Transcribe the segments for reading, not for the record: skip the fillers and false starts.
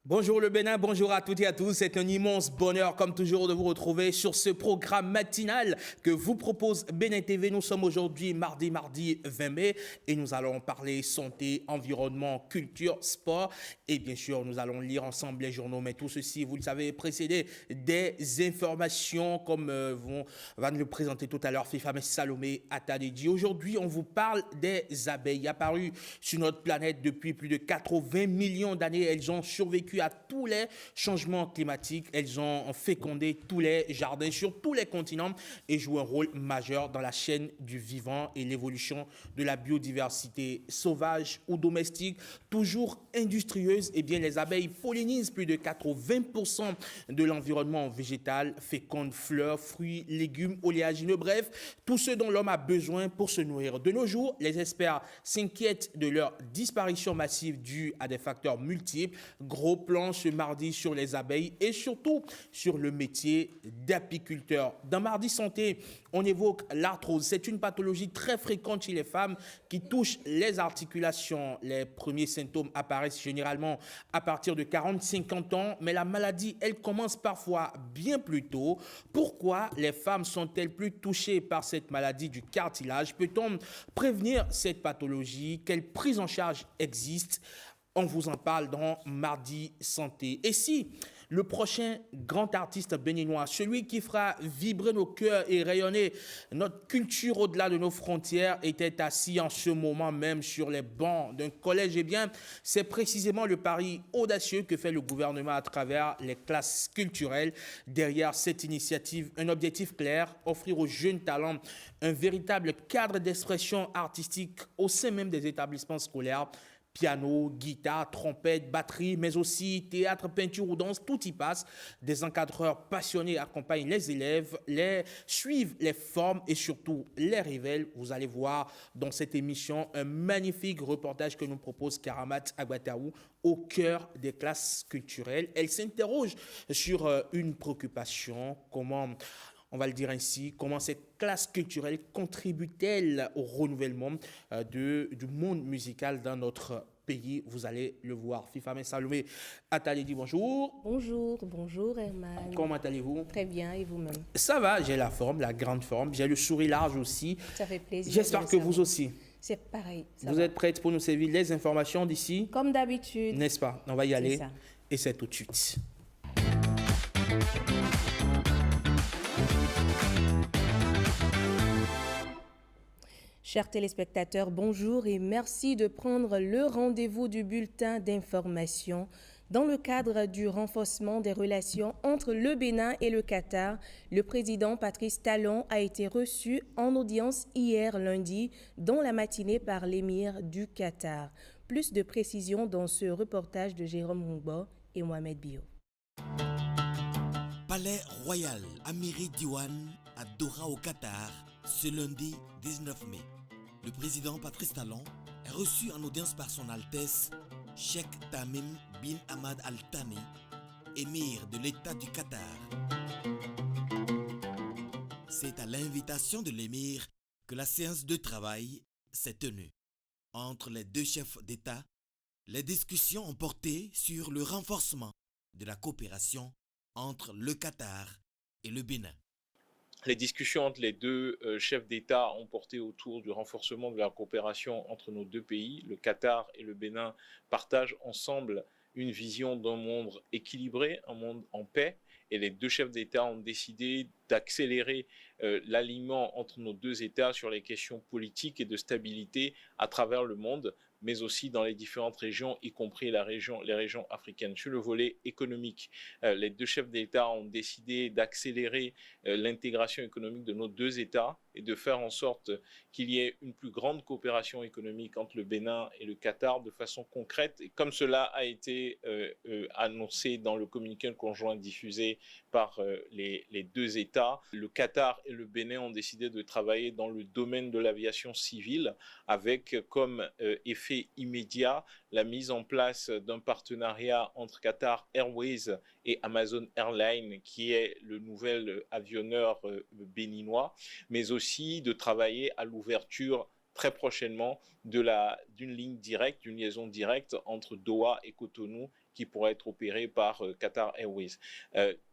Bonjour le Bénin, bonjour à toutes et à tous. C'est un immense bonheur, comme toujours, de vous retrouver sur ce programme matinal que vous propose Bénin TV. Nous sommes aujourd'hui mardi 20 mai et nous allons parler santé, environnement, culture, sport et bien sûr, nous allons lire ensemble les journaux. Mais tout ceci, vous le savez, précédé des informations comme va nous le présenter tout à l'heure Fifa Salomé Atadedi. Aujourd'hui, on vous parle des abeilles apparues sur notre planète depuis plus de 80 millions d'années. Elles ont survécu à tous les changements climatiques. Elles ont fécondé tous les jardins sur tous les continents et jouent un rôle majeur dans la chaîne du vivant et l'évolution de la biodiversité sauvage ou domestique. Toujours industrieuse, eh bien, les abeilles pollinisent plus de 80% de l'environnement végétal, fécondent fleurs, fruits, légumes, oléagineux, bref, tout ce dont l'homme a besoin pour se nourrir. De nos jours, les experts s'inquiètent de leur disparition massive due à des facteurs multiples. Gros plan ce mardi sur les abeilles et surtout sur le métier d'apiculteur. Dans Mardi Santé, on évoque l'arthrose. C'est une pathologie très fréquente chez les femmes qui touche les articulations. Les premiers symptômes apparaissent généralement à partir de 40-50 ans, mais la maladie, elle commence parfois bien plus tôt. Pourquoi les femmes sont-elles plus touchées par cette maladie du cartilage? Peut-on prévenir cette pathologie? Quelle prise en charge existe? On vous en parle dans Mardi Santé. Et si le prochain grand artiste béninois, celui qui fera vibrer nos cœurs et rayonner notre culture au-delà de nos frontières, était assis en ce moment même sur les bancs d'un collège, eh bien, c'est précisément le pari audacieux que fait le gouvernement à travers les classes culturelles. Derrière cette initiative, un objectif clair, offrir aux jeunes talents un véritable cadre d'expression artistique au sein même des établissements scolaires. Piano, guitare, trompette, batterie, mais aussi théâtre, peinture ou danse, tout y passe. Des encadreurs passionnés accompagnent les élèves, les suivent, les forment et surtout les révèlent. Vous allez voir dans cette émission un magnifique reportage que nous propose Karamat Agbataou au cœur des classes culturelles. Elle s'interroge sur une préoccupation, comment on va le dire ainsi, comment cette classe culturelle contribue-t-elle au renouvellement du monde musical dans notre pays? Vous allez le voir. FIFA Salomé Atadedi, bonjour. Bonjour Herman. Comment allez-vous? Très bien, et vous-même? Ça va, j'ai la forme, la grande forme, j'ai le sourire large aussi. Ça fait plaisir. J'espère que vous aussi. C'est pareil. Vous êtes prête pour nous servir les informations d'ici? Comme d'habitude. N'est-ce pas? On va y aller. Ça. Et c'est tout de suite. Chers téléspectateurs, bonjour et merci de prendre le rendez-vous du bulletin d'information. Dans le cadre du renforcement des relations entre le Bénin et le Qatar, le président Patrice Talon a été reçu en audience hier lundi dans la matinée par l'émir du Qatar. Plus de précisions dans ce reportage de Jérôme Mungbo et Mohamed Bio. Palais Royal Amiri Diwan à Doha au Qatar ce lundi 19 mai. Le président Patrice Talon est reçu en audience par son Altesse Sheikh Tamim bin Hamad Al Thani, émir de l'État du Qatar. C'est à l'invitation de l'émir que la séance de travail s'est tenue. Entre les deux chefs d'État, les discussions ont porté sur le renforcement de la coopération entre le Qatar et le Bénin. Les discussions entre les deux chefs d'État ont porté autour du renforcement de la coopération entre nos deux pays. Le Qatar et le Bénin partagent ensemble une vision d'un monde équilibré, un monde en paix. Et les deux chefs d'État ont décidé d'accélérer l'alignement entre nos deux États sur les questions politiques et de stabilité à travers le monde, mais aussi dans les différentes régions, y compris les régions africaines. Sur le volet économique, les deux chefs d'État ont décidé d'accélérer l'intégration économique de nos deux États et de faire en sorte qu'il y ait une plus grande coopération économique entre le Bénin et le Qatar de façon concrète. Et comme cela a été annoncé dans le communiqué conjoint diffusé par les deux États, le Qatar et le Bénin ont décidé de travailler dans le domaine de l'aviation civile avec comme effet immédiat la mise en place d'un partenariat entre Qatar Airways et Amazon Airlines, qui est le nouvel avionneur béninois, mais aussi de travailler à l'ouverture très prochainement d'une ligne directe, d'une liaison directe entre Doha et Cotonou qui pourra être opéré par Qatar Airways.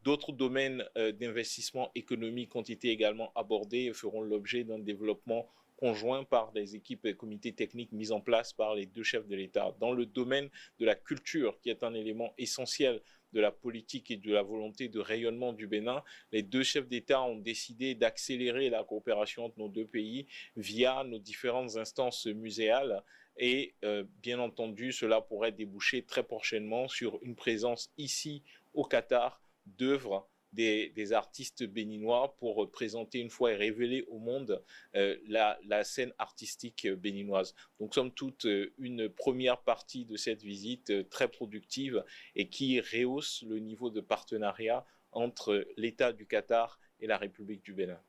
D'autres domaines d'investissement économique ont été également abordés et feront l'objet d'un développement conjoint par des équipes et comités techniques mis en place par les deux chefs de l'État. Dans le domaine de la culture, qui est un élément essentiel de la politique et de la volonté de rayonnement du Bénin, les deux chefs d'État ont décidé d'accélérer la coopération entre nos deux pays via nos différentes instances muséales et bien entendu, cela pourrait déboucher très prochainement sur une présence ici au Qatar d'œuvres des artistes béninois pour présenter une fois et révéler au monde la scène artistique béninoise. Donc, somme toute, une première partie de cette visite très productive et qui rehausse le niveau de partenariat entre l'État du Qatar et la République du Bénin.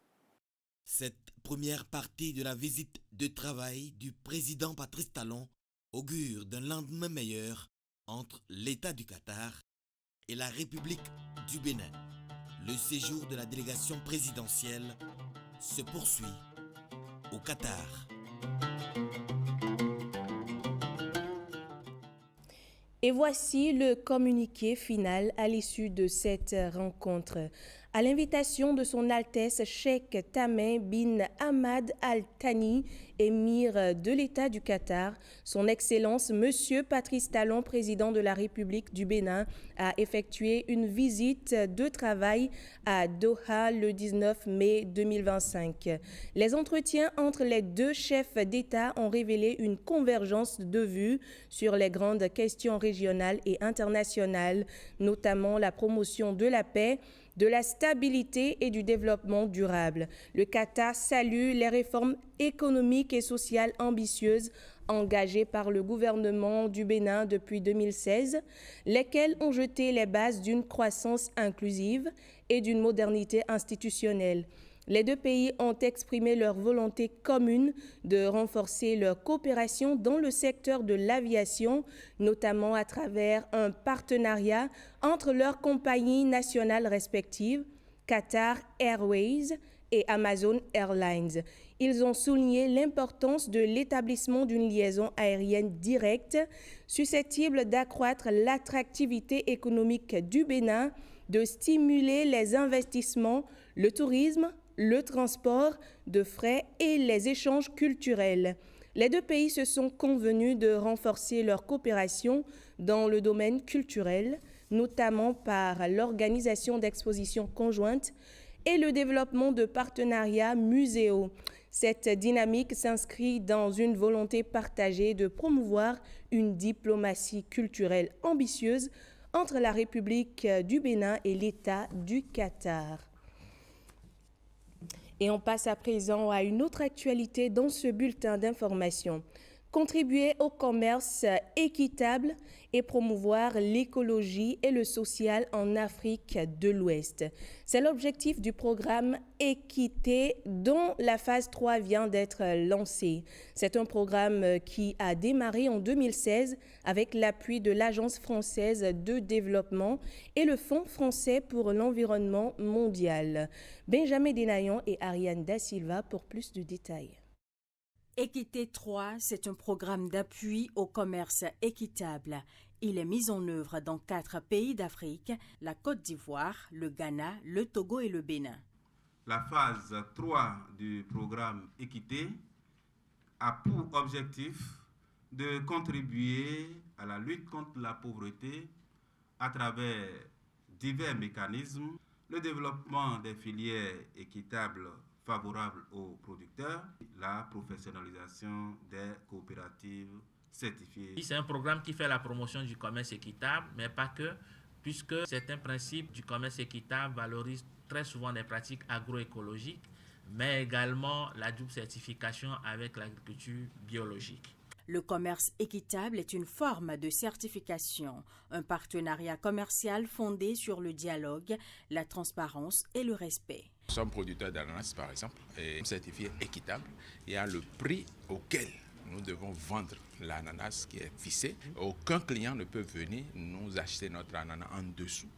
Cette première partie de la visite de travail du président Patrice Talon augure d'un lendemain meilleur entre l'État du Qatar et la République du Bénin. Le séjour de la délégation présidentielle se poursuit au Qatar. Et voici le communiqué final à l'issue de cette rencontre. À l'invitation de son Altesse Cheikh Tamim bin Hamad Al Thani, émir de l'État du Qatar, son Excellence Monsieur Patrice Talon, président de la République du Bénin, a effectué une visite de travail à Doha le 19 mai 2025. Les entretiens entre les deux chefs d'État ont révélé une convergence de vues sur les grandes questions régionales et internationales, notamment la promotion de la paix, de la stabilité et du développement durable. Le Qatar salue les réformes économiques et sociales ambitieuses engagées par le gouvernement du Bénin depuis 2016, lesquelles ont jeté les bases d'une croissance inclusive et d'une modernité institutionnelle. Les deux pays ont exprimé leur volonté commune de renforcer leur coopération dans le secteur de l'aviation, notamment à travers un partenariat entre leurs compagnies nationales respectives, Qatar Airways et Amazon Airlines. Ils ont souligné l'importance de l'établissement d'une liaison aérienne directe susceptible d'accroître l'attractivité économique du Bénin, de stimuler les investissements, le tourisme, le transport de frais et les échanges culturels. Les deux pays se sont convenus de renforcer leur coopération dans le domaine culturel, notamment par l'organisation d'expositions conjointes et le développement de partenariats muséaux. Cette dynamique s'inscrit dans une volonté partagée de promouvoir une diplomatie culturelle ambitieuse entre la République du Bénin et l'État du Qatar. Et on passe à présent à une autre actualité dans ce bulletin d'information. Contribuer au commerce équitable et promouvoir l'écologie et le social en Afrique de l'Ouest. C'est l'objectif du programme Équité dont la phase 3 vient d'être lancée. C'est un programme qui a démarré en 2016 avec l'appui de l'Agence française de développement et le Fonds français pour l'environnement mondial. Benjamin Denayon et Ariane Da Silva pour plus de détails. Équité 3, c'est un programme d'appui au commerce équitable. Il est mis en œuvre dans 4 pays d'Afrique, la Côte d'Ivoire, le Ghana, le Togo et le Bénin. La phase 3 du programme Équité a pour objectif de contribuer à la lutte contre la pauvreté à travers divers mécanismes, le développement des filières équitables favorable aux producteurs, la professionnalisation des coopératives certifiées. C'est un programme qui fait la promotion du commerce équitable, mais pas que, puisque certains principes du commerce équitable valorisent très souvent des pratiques agroécologiques, mais également la double certification avec l'agriculture biologique. Le commerce équitable est une forme de certification, un partenariat commercial fondé sur le dialogue, la transparence et le respect. Nous sommes producteurs d'ananas, par exemple, et certifiés équitables. Il y a le prix auquel nous devons vendre l'ananas qui est fixé. Aucun client ne peut venir nous acheter notre ananas en dessous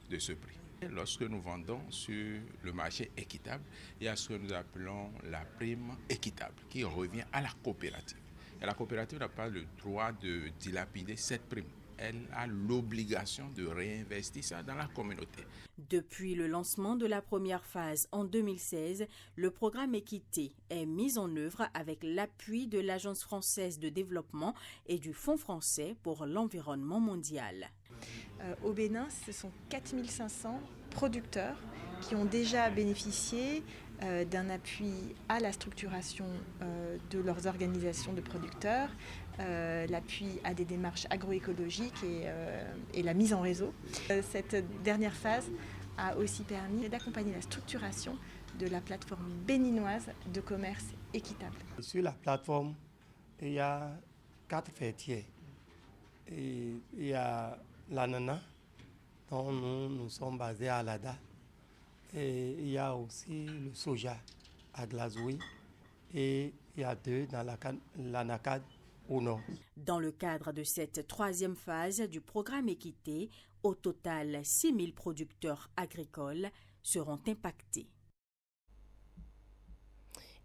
de ce prix. Lorsque nous vendons sur le marché équitable, il y a ce que nous appelons la prime équitable qui revient à la coopérative. Et la coopérative n'a pas le droit de dilapider cette prime. elle a l'obligation de réinvestir ça dans la communauté. Depuis le lancement de la première phase en 2016, le programme Équité est mis en œuvre avec l'appui de l'Agence française de développement et du Fonds français pour l'environnement mondial. Au Bénin, ce sont 4500 producteurs qui ont déjà bénéficié d'un appui à la structuration de leurs organisations de producteurs, l'appui à des démarches agroécologiques et la mise en réseau. Cette dernière phase a aussi permis d'accompagner la structuration de la plateforme béninoise de commerce équitable. Sur la plateforme, il y a 4 fêtiers. Et il y a l'ananas, dont nous sommes basés à Lada. Et il y a aussi le soja à Glazoui. Et il y a 2 dans l'anacade au nord. Dans le cadre de cette troisième phase du programme Équité, au total 6 000 producteurs agricoles seront impactés.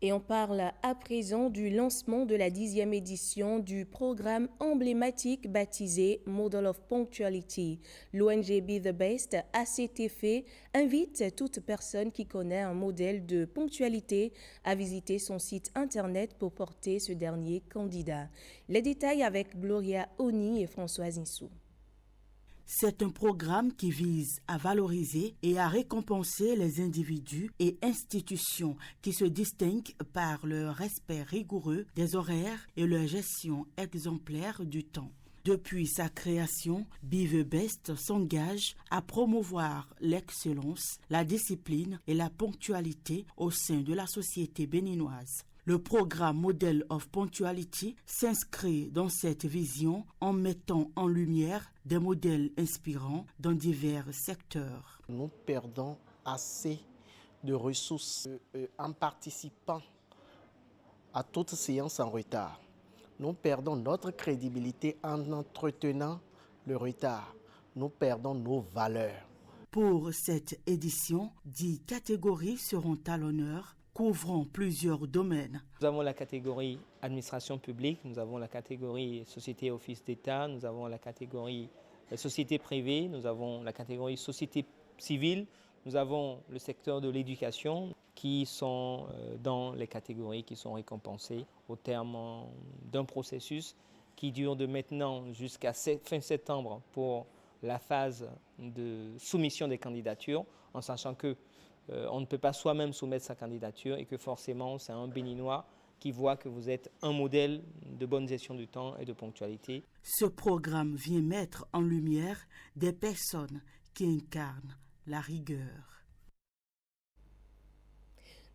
Et on parle à présent du lancement de la 10e édition du programme emblématique baptisé Model of Punctuality. L'ONG Be The Best, à cet effet, invite toute personne qui connaît un modèle de ponctualité à visiter son site internet pour porter ce dernier candidat. Les détails avec Gloria Oni et Françoise Nissou. C'est un programme qui vise à valoriser et à récompenser les individus et institutions qui se distinguent par leur respect rigoureux des horaires et leur gestion exemplaire du temps. Depuis sa création, Be The Best s'engage à promouvoir l'excellence, la discipline et la ponctualité au sein de la société béninoise. Le programme Model of Punctuality s'inscrit dans cette vision en mettant en lumière des modèles inspirants dans divers secteurs. Nous perdons assez de ressources en participant à toute séance en retard. Nous perdons notre crédibilité en entretenant le retard. Nous perdons nos valeurs. Pour cette édition, 10 catégories seront à l'honneur, couvrant plusieurs domaines. Nous avons la catégorie administration publique, nous avons la catégorie société et office d'État, nous avons la catégorie société privée, nous avons la catégorie société civile, nous avons le secteur de l'éducation qui sont dans les catégories qui sont récompensées au terme d'un processus qui dure de maintenant jusqu'à fin septembre pour la phase de soumission des candidatures, en sachant que on ne peut pas soi-même soumettre sa candidature et que forcément c'est un Béninois qui voit que vous êtes un modèle de bonne gestion du temps et de ponctualité. Ce programme vient mettre en lumière des personnes qui incarnent la rigueur.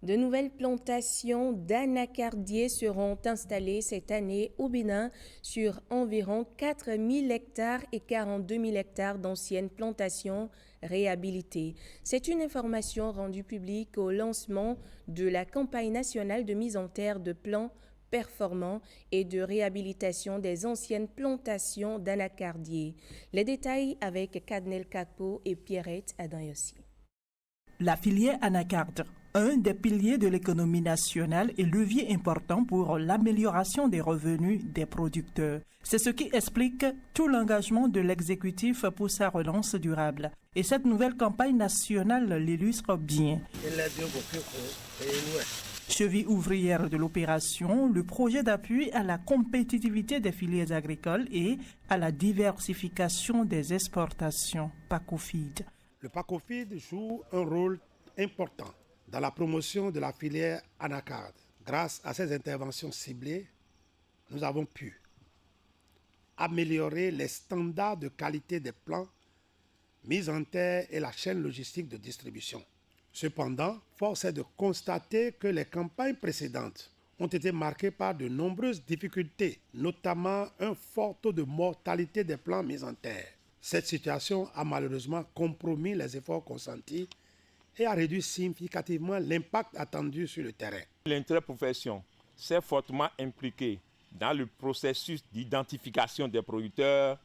De nouvelles plantations d'anacardiers seront installées cette année au Bénin sur environ 4 000 hectares et 42 000 hectares d'anciennes plantations réhabilitées. C'est une information rendue publique au lancement de la campagne nationale de mise en terre de plants performants et de réhabilitation des anciennes plantations d'anacardiers. Les détails avec Cadnel Kakpo et Pierrette Adayossi. La filière anacarde, un des piliers de l'économie nationale et levier important pour l'amélioration des revenus des producteurs. C'est ce qui explique tout l'engagement de l'exécutif pour sa relance durable. Et cette nouvelle campagne nationale l'illustre bien. Cheville ouvrière de l'opération, le projet d'appui à la compétitivité des filières agricoles et à la diversification des exportations, PACOFID. Le PACOFID joue un rôle important dans la promotion de la filière anacarde. Grâce à ces interventions ciblées, nous avons pu améliorer les standards de qualité des plants mis en terre et la chaîne logistique de distribution. Cependant, force est de constater que les campagnes précédentes ont été marquées par de nombreuses difficultés, notamment un fort taux de mortalité des plants mis en terre. Cette situation a malheureusement compromis les efforts consentis et a réduit significativement l'impact attendu sur le terrain. L'interprofession s'est fortement impliquée dans le processus d'identification des producteurs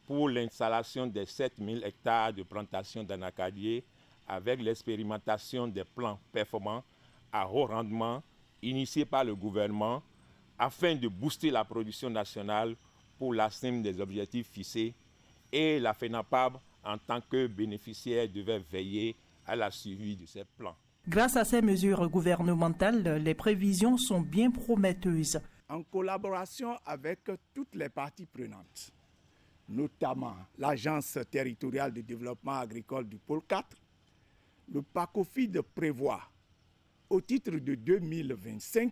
pour l'installation des 7000 hectares de plantations d'anacardiers avec l'expérimentation des plants performants à haut rendement initiés par le gouvernement afin de booster la production nationale pour l'atteinte des objectifs fixés et la FENAPAB, en tant que bénéficiaire, devait veiller à la suivi de ces plans. Grâce à ces mesures gouvernementales, les prévisions sont bien prometteuses. En collaboration avec toutes les parties prenantes, notamment l'Agence territoriale de développement agricole du Pôle 4, le PACOFID prévoit, au titre de 2025,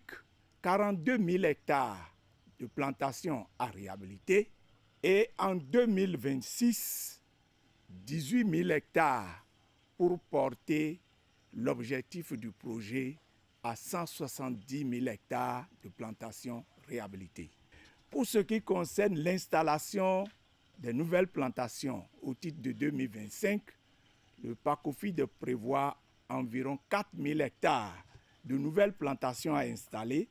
42 000 hectares de plantations à réhabiliter et en 2026, 18 000 hectares pour porter l'objectif du projet à 170 000 hectares de plantations réhabilitées. Pour ce qui concerne l'installation des nouvelles plantations au titre de 2025, le PACOFID prévoit environ 4 000 hectares de nouvelles plantations à installer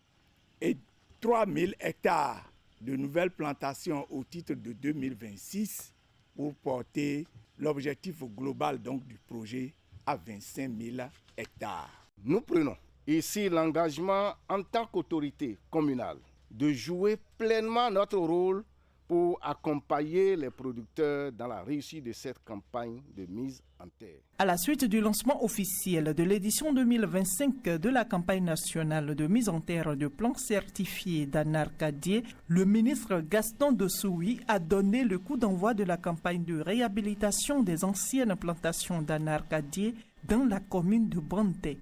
et 3 000 hectares de nouvelles plantations au titre de 2026 pour porter l'objectif global donc du projet à 25 000 hectares. Nous prenons ici l'engagement en tant qu'autorité communale de jouer pleinement notre rôle pour accompagner les producteurs dans la réussite de cette campagne de mise en terre. À la suite du lancement officiel de l'édition 2025 de la campagne nationale de mise en terre de plants certifiés d'Anarcadier, le ministre Gaston Dessouy a donné le coup d'envoi de la campagne de réhabilitation des anciennes plantations d'Anarcadier dans la commune de Banté.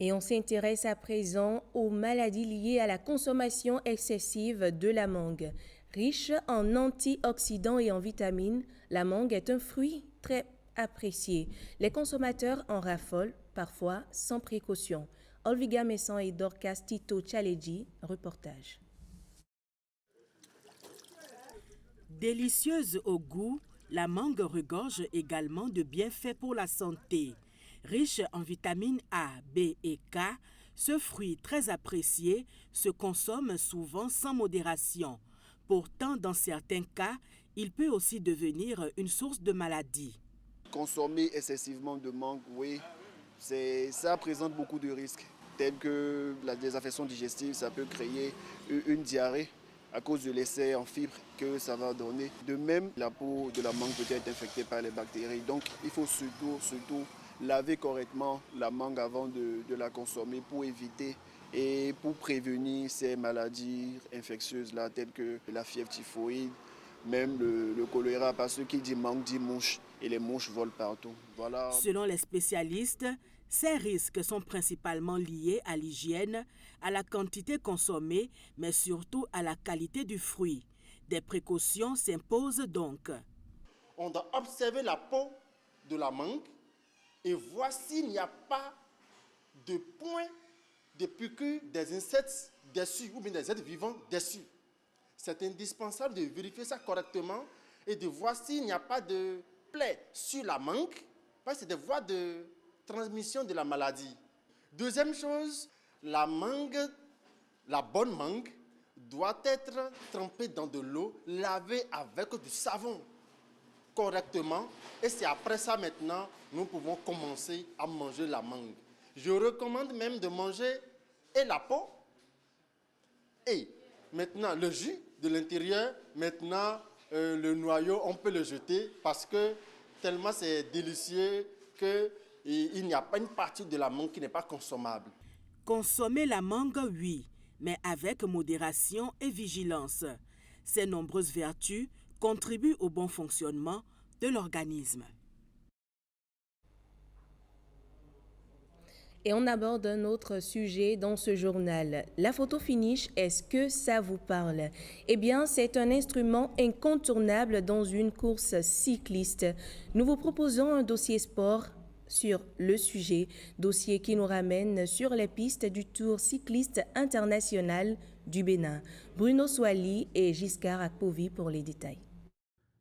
Et on s'intéresse à présent aux maladies liées à la consommation excessive de la mangue. Riche en antioxydants et en vitamines, la mangue est un fruit très apprécié. Les consommateurs en raffolent, parfois sans précaution. Olviga Messan et Dorcas Tito Tchaledji, reportage. Délicieuse au goût, la mangue regorge également de bienfaits pour la santé. Riche en vitamines A, B et K, ce fruit très apprécié se consomme souvent sans modération. Pourtant, dans certains cas, il peut aussi devenir une source de maladie. Consommer excessivement de mangue, oui, ça présente beaucoup de risques, tels que des affections digestives, ça peut créer une diarrhée à cause de l'excès en fibres que ça va donner. De même, la peau de la mangue peut être infectée par les bactéries, donc il faut surtout laver correctement la mangue avant de la consommer pour éviter et pour prévenir ces maladies infectieuses-là, telles que la fièvre typhoïde, même le choléra, parce que qui dit mangue dit mouche, et les mouches volent partout. Voilà. Selon les spécialistes, ces risques sont principalement liés à l'hygiène, à la quantité consommée, mais surtout à la qualité du fruit. Des précautions s'imposent donc. On doit observer la peau de la mangue et voir s'il n'y a pas de points de piqûres des insectes dessus ou bien des êtres vivants dessus. C'est indispensable de vérifier ça correctement et de voir s'il n'y a pas de plaies sur la mangue, parce que c'est des voies de transmission de la maladie. Deuxième chose, la mangue, la bonne mangue, doit être trempée dans de l'eau, lavée avec du savon correctement, et c'est après ça maintenant nous pouvons commencer à manger la mangue. Je recommande même de manger et la peau et maintenant le jus de l'intérieur, maintenant le noyau on peut le jeter parce que tellement c'est délicieux qu'il n'y a pas une partie de la mangue qui n'est pas consommable. Consommer la mangue, oui, mais avec modération et vigilance. Ces nombreuses vertus contribuent au bon fonctionnement de l'organisme. Et on aborde un autre sujet dans ce journal. La photo finish, est-ce que ça vous parle? Eh bien, c'est un instrument incontournable dans une course cycliste. Nous vous proposons un dossier sport sur le sujet, dossier qui nous ramène sur les pistes du Tour cycliste international du Bénin. Bruno Soali et Giscard Akpovi pour les détails.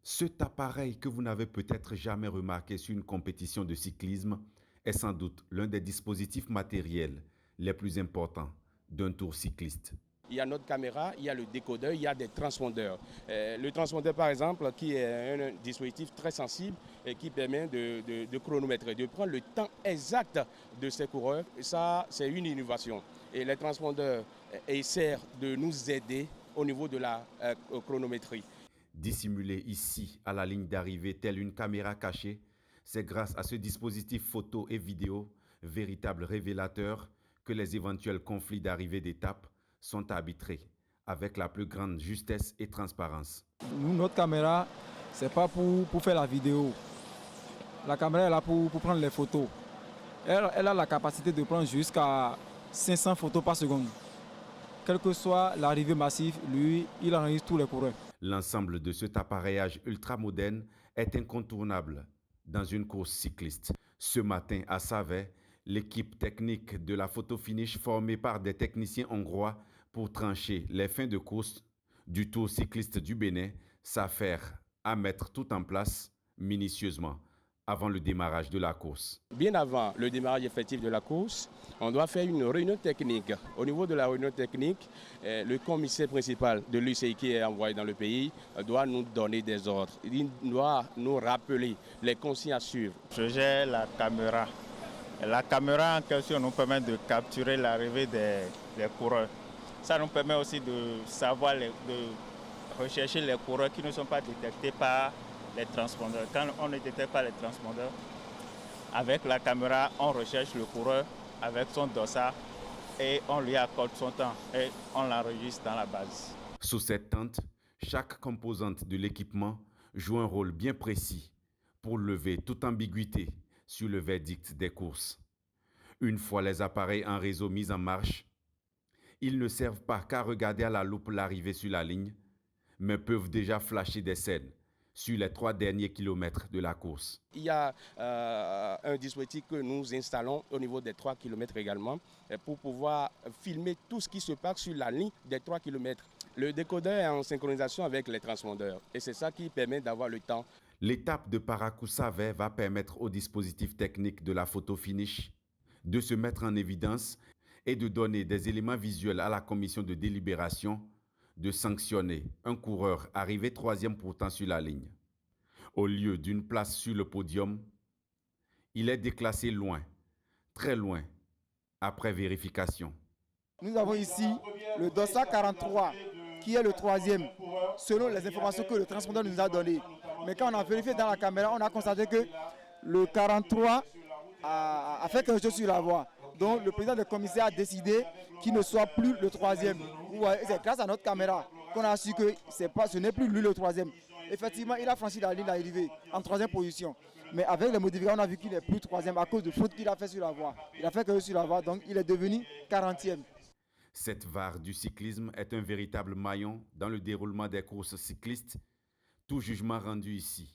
Cet appareil que vous n'avez peut-être jamais remarqué sur une compétition de cyclisme est sans doute l'un des dispositifs matériels les plus importants d'un tour cycliste. Il y a notre caméra, il y a le décodeur, il y a des transpondeurs. Le transpondeur, par exemple, qui est un dispositif très sensible et qui permet de chronométrer, de prendre le temps exact de ces coureurs. Et ça, c'est une innovation. Et les transpondeurs essaient de nous aider au niveau de la chronométrie. Dissimulée ici à la ligne d'arrivée telle une caméra cachée, c'est grâce à ce dispositif photo et vidéo, véritable révélateur, que les éventuels conflits d'arrivée d'étape sont arbitrés avec la plus grande justesse et transparence. Nous, notre caméra, c'est pas pour faire la vidéo. La caméra est là pour prendre les photos. Elle a la capacité de prendre jusqu'à 500 photos par seconde. Quelle que soit l'arrivée massive, lui, il enregistre tous les coureurs. L'ensemble de cet appareillage ultramoderne est incontournable dans une course cycliste. Ce matin, à Savay, l'équipe technique de la photo finish formée par des techniciens hongrois pour trancher les fins de course du Tour cycliste du Bénin s'affaire à mettre tout en place minutieusement avant le démarrage de la course. Bien avant le démarrage effectif de la course, on doit faire une réunion technique. Au niveau de la réunion technique, le commissaire principal de l'UCI qui est envoyé dans le pays doit nous donner des ordres. Il doit nous rappeler les consignes à suivre. Je gère la caméra. La caméra en question nous permet de capturer l'arrivée des coureurs. Ça nous permet aussi de savoir, de rechercher les coureurs qui ne sont pas détectés par les transpondeurs. Quand on ne détecte pas les transpondeurs, avec la caméra, on recherche le coureur avec son dossard et on lui accorde son temps et on l'enregistre dans la base. Sous cette tente, chaque composante de l'équipement joue un rôle bien précis pour lever toute ambiguïté sur le verdict des courses. Une fois les appareils en réseau mis en marche, ils ne servent pas qu'à regarder à la loupe l'arrivée sur la ligne, mais peuvent déjà flasher des scènes sur les 3 derniers kilomètres de la course. Il y a un dispositif que nous installons au niveau des 3 km également pour pouvoir filmer tout ce qui se passe sur la ligne des 3 km. Le décodeur est en synchronisation avec les transpondeurs et c'est ça qui permet d'avoir le temps. L'étape de Parakou-Savay va permettre au dispositif technique de la photo finish de se mettre en évidence et de donner des éléments visuels à la commission de délibération de sanctionner un coureur arrivé 3e pourtant sur la ligne. Au lieu d'une place sur le podium, il est déclassé loin, très loin, après vérification. Nous avons ici le dossard 43, qui est le 3e, selon les informations que le transpondeur nous a données. Mais quand on a vérifié dans la caméra, on a constaté que le 43 a fait quelque chose sur la voie. Donc le président du commissaire a décidé qu'il ne soit plus le 3e. C'est grâce à notre caméra qu'on a su que ce n'est plus lui le 3e. Effectivement, il a franchi la ligne d'arrivée en 3e position. Mais avec les modifications, on a vu qu'il n'est plus 3e à cause de faute qu'il a fait sur la voie. Il a fait quelque chose sur la voie, donc il est devenu 40e. Cette VAR du cyclisme est un véritable maillon dans le déroulement des courses cyclistes. Tout jugement rendu ici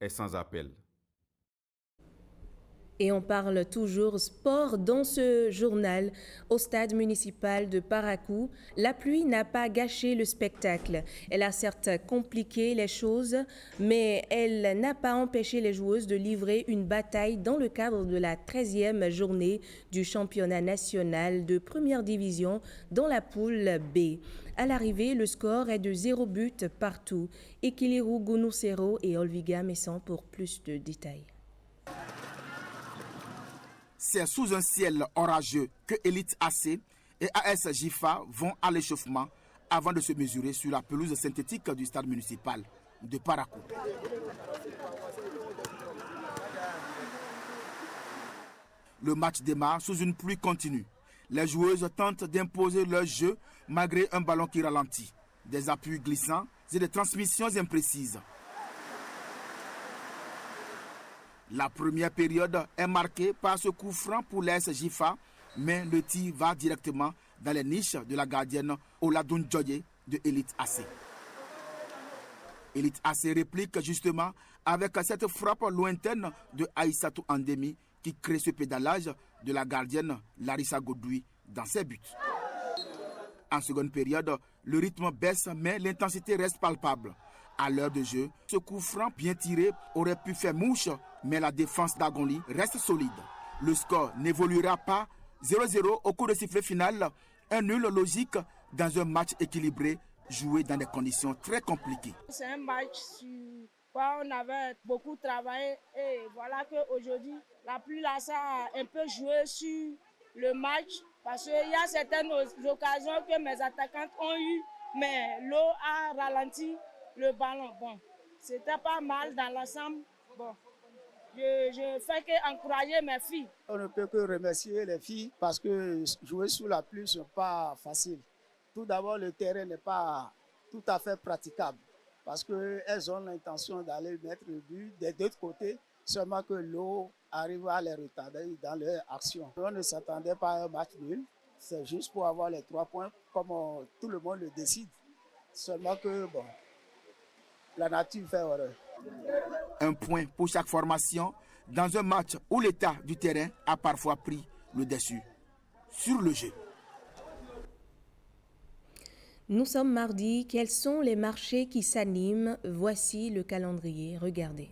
est sans appel. Et on parle toujours sport dans ce journal. Au stade municipal de Parakou, la pluie n'a pas gâché le spectacle. Elle a certes compliqué les choses, mais elle n'a pas empêché les joueuses de livrer une bataille dans le cadre de la 13e journée du championnat national de première division dans la poule B. À l'arrivée, le score est de 0 but partout. Ekiliru Gounoussero et Olviga Messan pour plus de détails. C'est sous un ciel orageux que Elite AC et AS Jifa vont à l'échauffement avant de se mesurer sur la pelouse synthétique du stade municipal de Parakou. Le match démarre sous une pluie continue. Les joueuses tentent d'imposer leur jeu malgré un ballon qui ralentit, des appuis glissants et des transmissions imprécises. La première période est marquée par ce coup franc pour l'AS Jifa, mais le tir va directement dans les niches de la gardienne Oladoun Djoye de Elite AC. Elite AC réplique justement avec cette frappe lointaine de Aïssatou Andemi qui crée ce pédalage de la gardienne Larissa Godoui dans ses buts. En seconde période, le rythme baisse mais l'intensité reste palpable. À l'heure de jeu, ce coup franc bien tiré aurait pu faire mouche, mais la défense d'Agonli reste solide. Le score n'évoluera pas. 0-0 au coup de sifflet final. Un nul logique dans un match équilibré, joué dans des conditions très compliquées. C'est un match sur quoi on avait beaucoup travaillé et voilà qu'aujourd'hui, la pluie là, ça a un peu joué sur le match parce qu'il y a certaines occasions que mes attaquantes ont eues, mais l'eau a ralenti le ballon. Bon, c'était pas mal dans l'ensemble. Bon, je fais qu'encourager mes filles. On ne peut que remercier les filles parce que jouer sous la pluie, ce n'est pas facile. Tout d'abord, le terrain n'est pas tout à fait praticable parce qu'elles ont l'intention d'aller mettre le but des deux côtés, seulement que l'eau arrive à les retarder dans leur action. On ne s'attendait pas à un match nul, c'est juste pour avoir les 3 points comme tout le monde le décide. Seulement que, bon, la nature fait horreur. Un point pour chaque formation dans un match où l'état du terrain a parfois pris le dessus sur le jeu. Nous sommes mardi. Quels sont les marchés qui s'animent? Voici le calendrier. Regardez.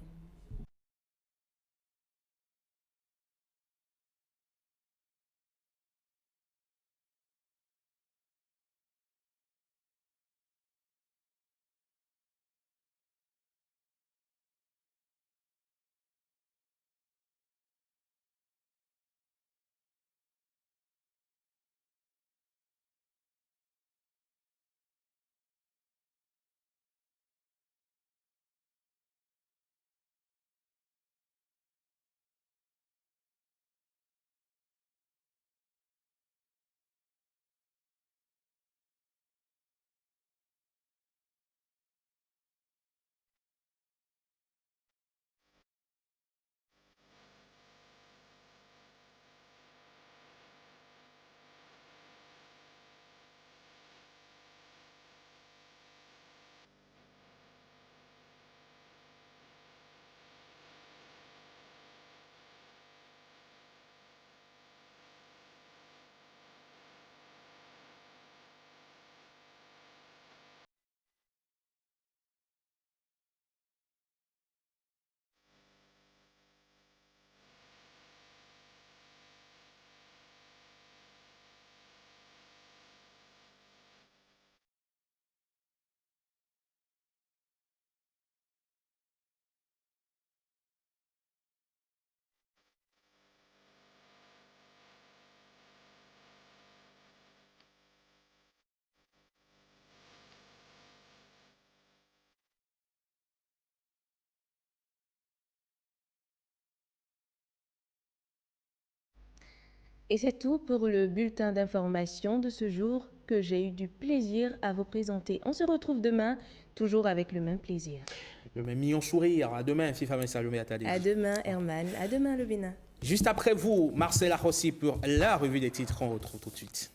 Et c'est tout pour le bulletin d'information de ce jour que j'ai eu du plaisir à vous présenter. On se retrouve demain, toujours avec le même plaisir. Le même mignon sourire. À demain, Fifa Salomé Atali. À demain, Herman. À demain, le Bénin. Juste après vous, Marcel Arrossi pour la revue des titres. On retrouve tout de suite.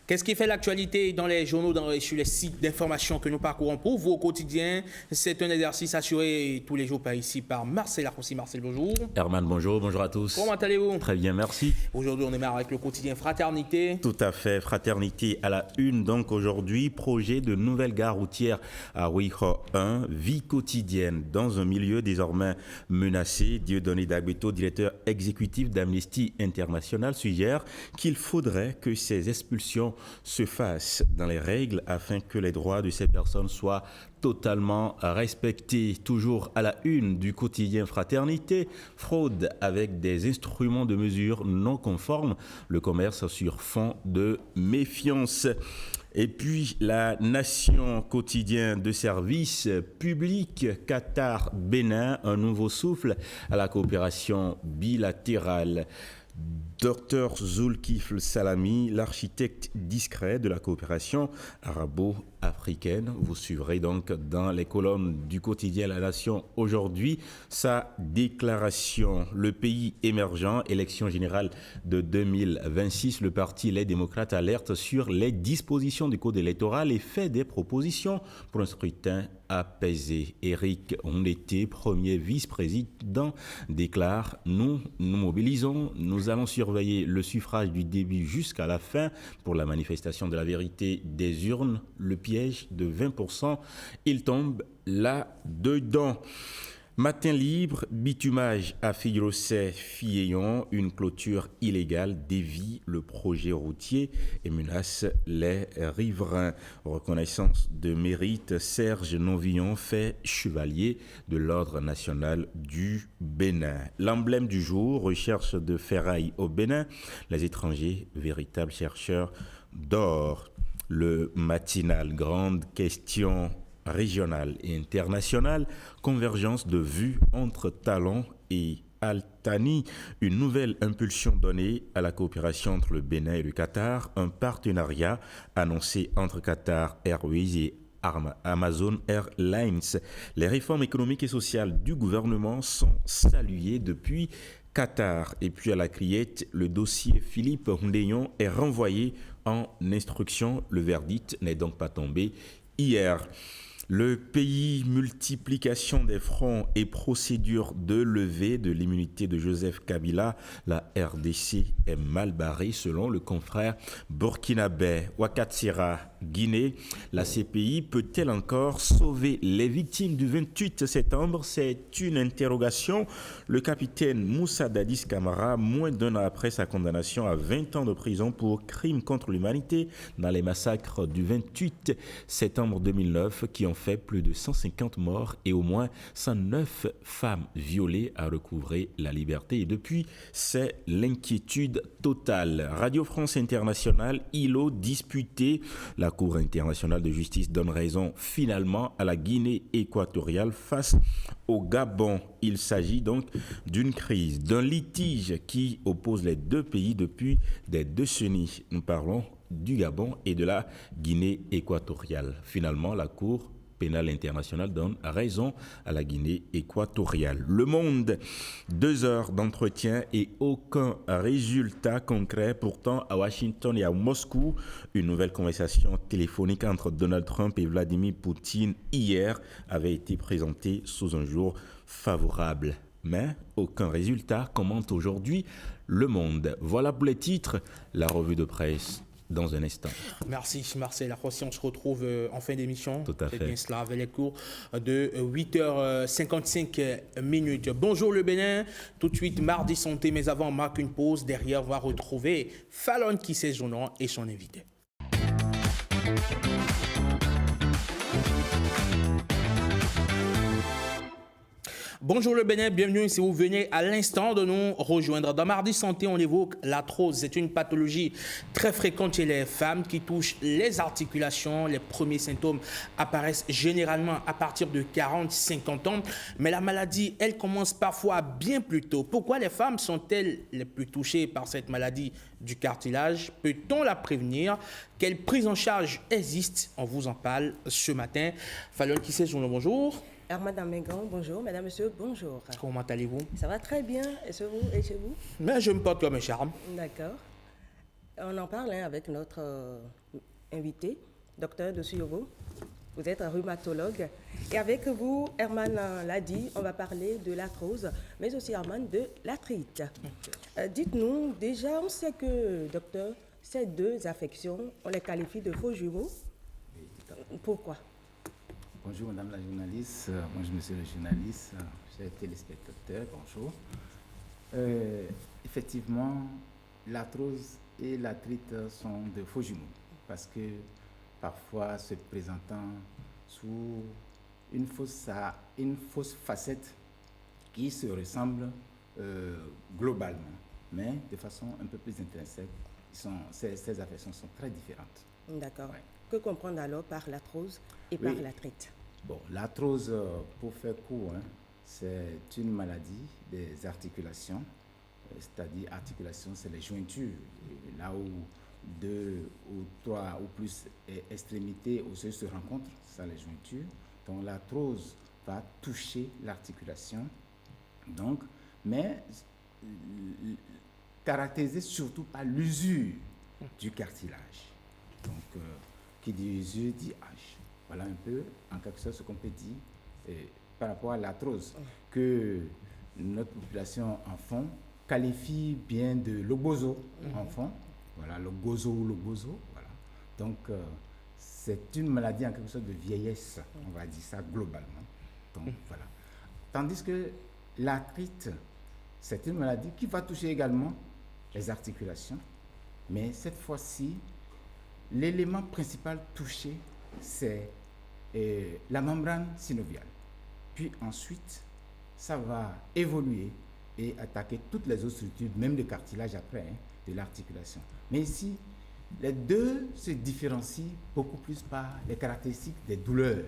Qu'est-ce qui fait l'actualité dans les journaux, sur les sites d'information que nous parcourons pour vous au quotidien? C'est un exercice assuré tous les jours par ici par Marcel Arrossi. Marcel, bonjour. Herman, bonjour. Bonjour à tous. Comment allez-vous? Très bien, merci. Aujourd'hui, on démarre avec le quotidien Fraternité. Tout à fait, Fraternité à la une. Donc aujourd'hui, projet de nouvelle gare routière à Ruiho 1, vie quotidienne dans un milieu désormais menacé. Dieudonné Dagbeto, directeur exécutif d'Amnesty International, suggère qu'il faudrait que ces expulsions se fassent dans les règles afin que les droits de ces personnes soient totalement respectés. Toujours à la une du quotidien Fraternité, fraude avec des instruments de mesure non conformes, le commerce sur fond de méfiance. Et puis la Nation, quotidien de service public, Qatar-Bénin, un nouveau souffle à la coopération bilatérale. Dr Zulkifl Salami, l'architecte discret de la coopération arabo-africaine. Vous suivrez donc dans les colonnes du quotidien La Nation aujourd'hui sa déclaration. Le pays émergent, élection générale de 2026. Le parti Les Démocrates alerte sur les dispositions du code électoral et fait des propositions pour un scrutin apaisé. Éric Ondeté, premier vice-président, déclare « Nous nous mobilisons, nous allons surveiller le suffrage du début jusqu'à la fin pour la manifestation de la vérité des urnes. Le piège de 20%, il tombe là-dedans. » Matin libre, bitumage à Fillosset-Filleillon, une clôture illégale dévie le projet routier et menace les riverains. Reconnaissance de mérite, Serge Novillon fait chevalier de l'Ordre national du Bénin. L'emblème du jour, recherche de ferraille au Bénin, les étrangers, véritables chercheurs d'or. Le matinal, grande question régionale et internationale, convergence de vues entre Talon et Altani, une nouvelle impulsion donnée à la coopération entre le Bénin et le Qatar, un partenariat annoncé entre Qatar Airways et Amazon Airlines. Les réformes économiques et sociales du gouvernement sont saluées depuis Qatar. Et puis à la criette, le dossier Philippe Hundéyon est renvoyé en instruction. Le verdict n'est donc pas tombé hier. Le pays, multiplication des fronts et procédure de levée de l'immunité de Joseph Kabila, la RDC est mal barrée selon le confrère burkinabé. Ouakatsira, Guinée, la CPI peut-elle encore sauver les victimes du 28 septembre? C'est une interrogation. Le capitaine Moussa Dadis Camara, moins d'un an après sa condamnation à 20 ans de prison pour crimes contre l'humanité dans les massacres du 28 septembre 2009 qui ont fait plus de 150 morts et au moins 109 femmes violées, a recouvré la liberté. Et depuis, c'est l'inquiétude totale. Radio France Internationale, îlot disputé. La Cour internationale de justice donne raison finalement à la Guinée équatoriale face au Gabon. Il s'agit donc d'une crise, d'un litige qui oppose les deux pays depuis des décennies. Nous parlons du Gabon et de la Guinée équatoriale. Finalement, la Cour pénale internationale donne raison à la Guinée équatoriale. Le Monde, 2 heures d'entretien et aucun résultat concret. Pourtant, à Washington et à Moscou, une nouvelle conversation téléphonique entre Donald Trump et Vladimir Poutine hier avait été présentée sous un jour favorable. Mais aucun résultat, commente aujourd'hui Le Monde. Voilà pour les titres, la revue de presse dans un instant. Merci Marcel. On se retrouve en fin d'émission. Tout à fait. C'est bien cela, avec les cours de 8h55. Bonjour le Bénin. Tout de suite, mardi santé, mais avant, on marque une pause. Derrière, on va retrouver Fallon Kissejournan et son invité. Bonjour le Bénin, bienvenue si vous venez à l'instant de nous rejoindre. Dans Mardi Santé, on évoque l'arthrose. C'est une pathologie très fréquente chez les femmes qui touche les articulations. Les premiers symptômes apparaissent généralement à partir de 40-50 ans. Mais la maladie, elle commence parfois bien plus tôt. Pourquoi les femmes sont-elles les plus touchées par cette maladie du cartilage? Peut-on la prévenir? Quelle prise en charge existe? On vous en parle ce matin. Fallon Kissejournan, bonjour. Madame Mengan, bonjour. Madame, monsieur, bonjour. Comment allez-vous? Ça va très bien. Et chez vous? Et chez vous? Mais je me porte comme un charme. D'accord. On en parle avec notre invité, docteur Dossuyogo. Vous êtes un rhumatologue. Et avec vous, Herman l'a dit, on va parler de l'arthrose, mais aussi, Herman, de l'arthrite. Dites-nous, déjà, on sait que, docteur, ces deux affections, on les qualifie de faux jumeaux. Pourquoi? Bonjour madame la journaliste, bonjour monsieur le journaliste, chers téléspectateurs, bonjour. Effectivement, l'arthrose et l'arthrite sont de faux jumeaux parce que parfois se présentant sous une fausse facette qui se ressemble globalement, mais de façon un peu plus intrinsèque. Ces affections sont très différentes. D'accord. Ouais. Que comprendre alors par l'arthrose et par l'arthrite? Bon, l'arthrose, pour faire court, c'est une maladie des articulations, c'est-à-dire articulation, c'est les jointures, là où 2 ou 3 ou plus extrémités osseuses se rencontrent, ça les jointures. Donc l'arthrose va toucher l'articulation, donc, mais caractérisée surtout par l'usure du cartilage. Donc, qui dit usure dit âge. Voilà un peu, en quelque sorte, ce qu'on peut dire par rapport à l'arthrose, que notre population enfant qualifie bien de lobozo enfant. Voilà, logozo ou lobozo. Voilà. Donc, c'est une maladie en quelque sorte de vieillesse, on va dire ça globalement. Donc, voilà. Tandis que l'arthrite, c'est une maladie qui va toucher également les articulations, mais cette fois-ci, l'élément principal touché, c'est la membrane synoviale. Puis ensuite, ça va évoluer et attaquer toutes les autres structures, même le cartilage après, de l'articulation. Mais ici, les deux se différencient beaucoup plus par les caractéristiques des douleurs.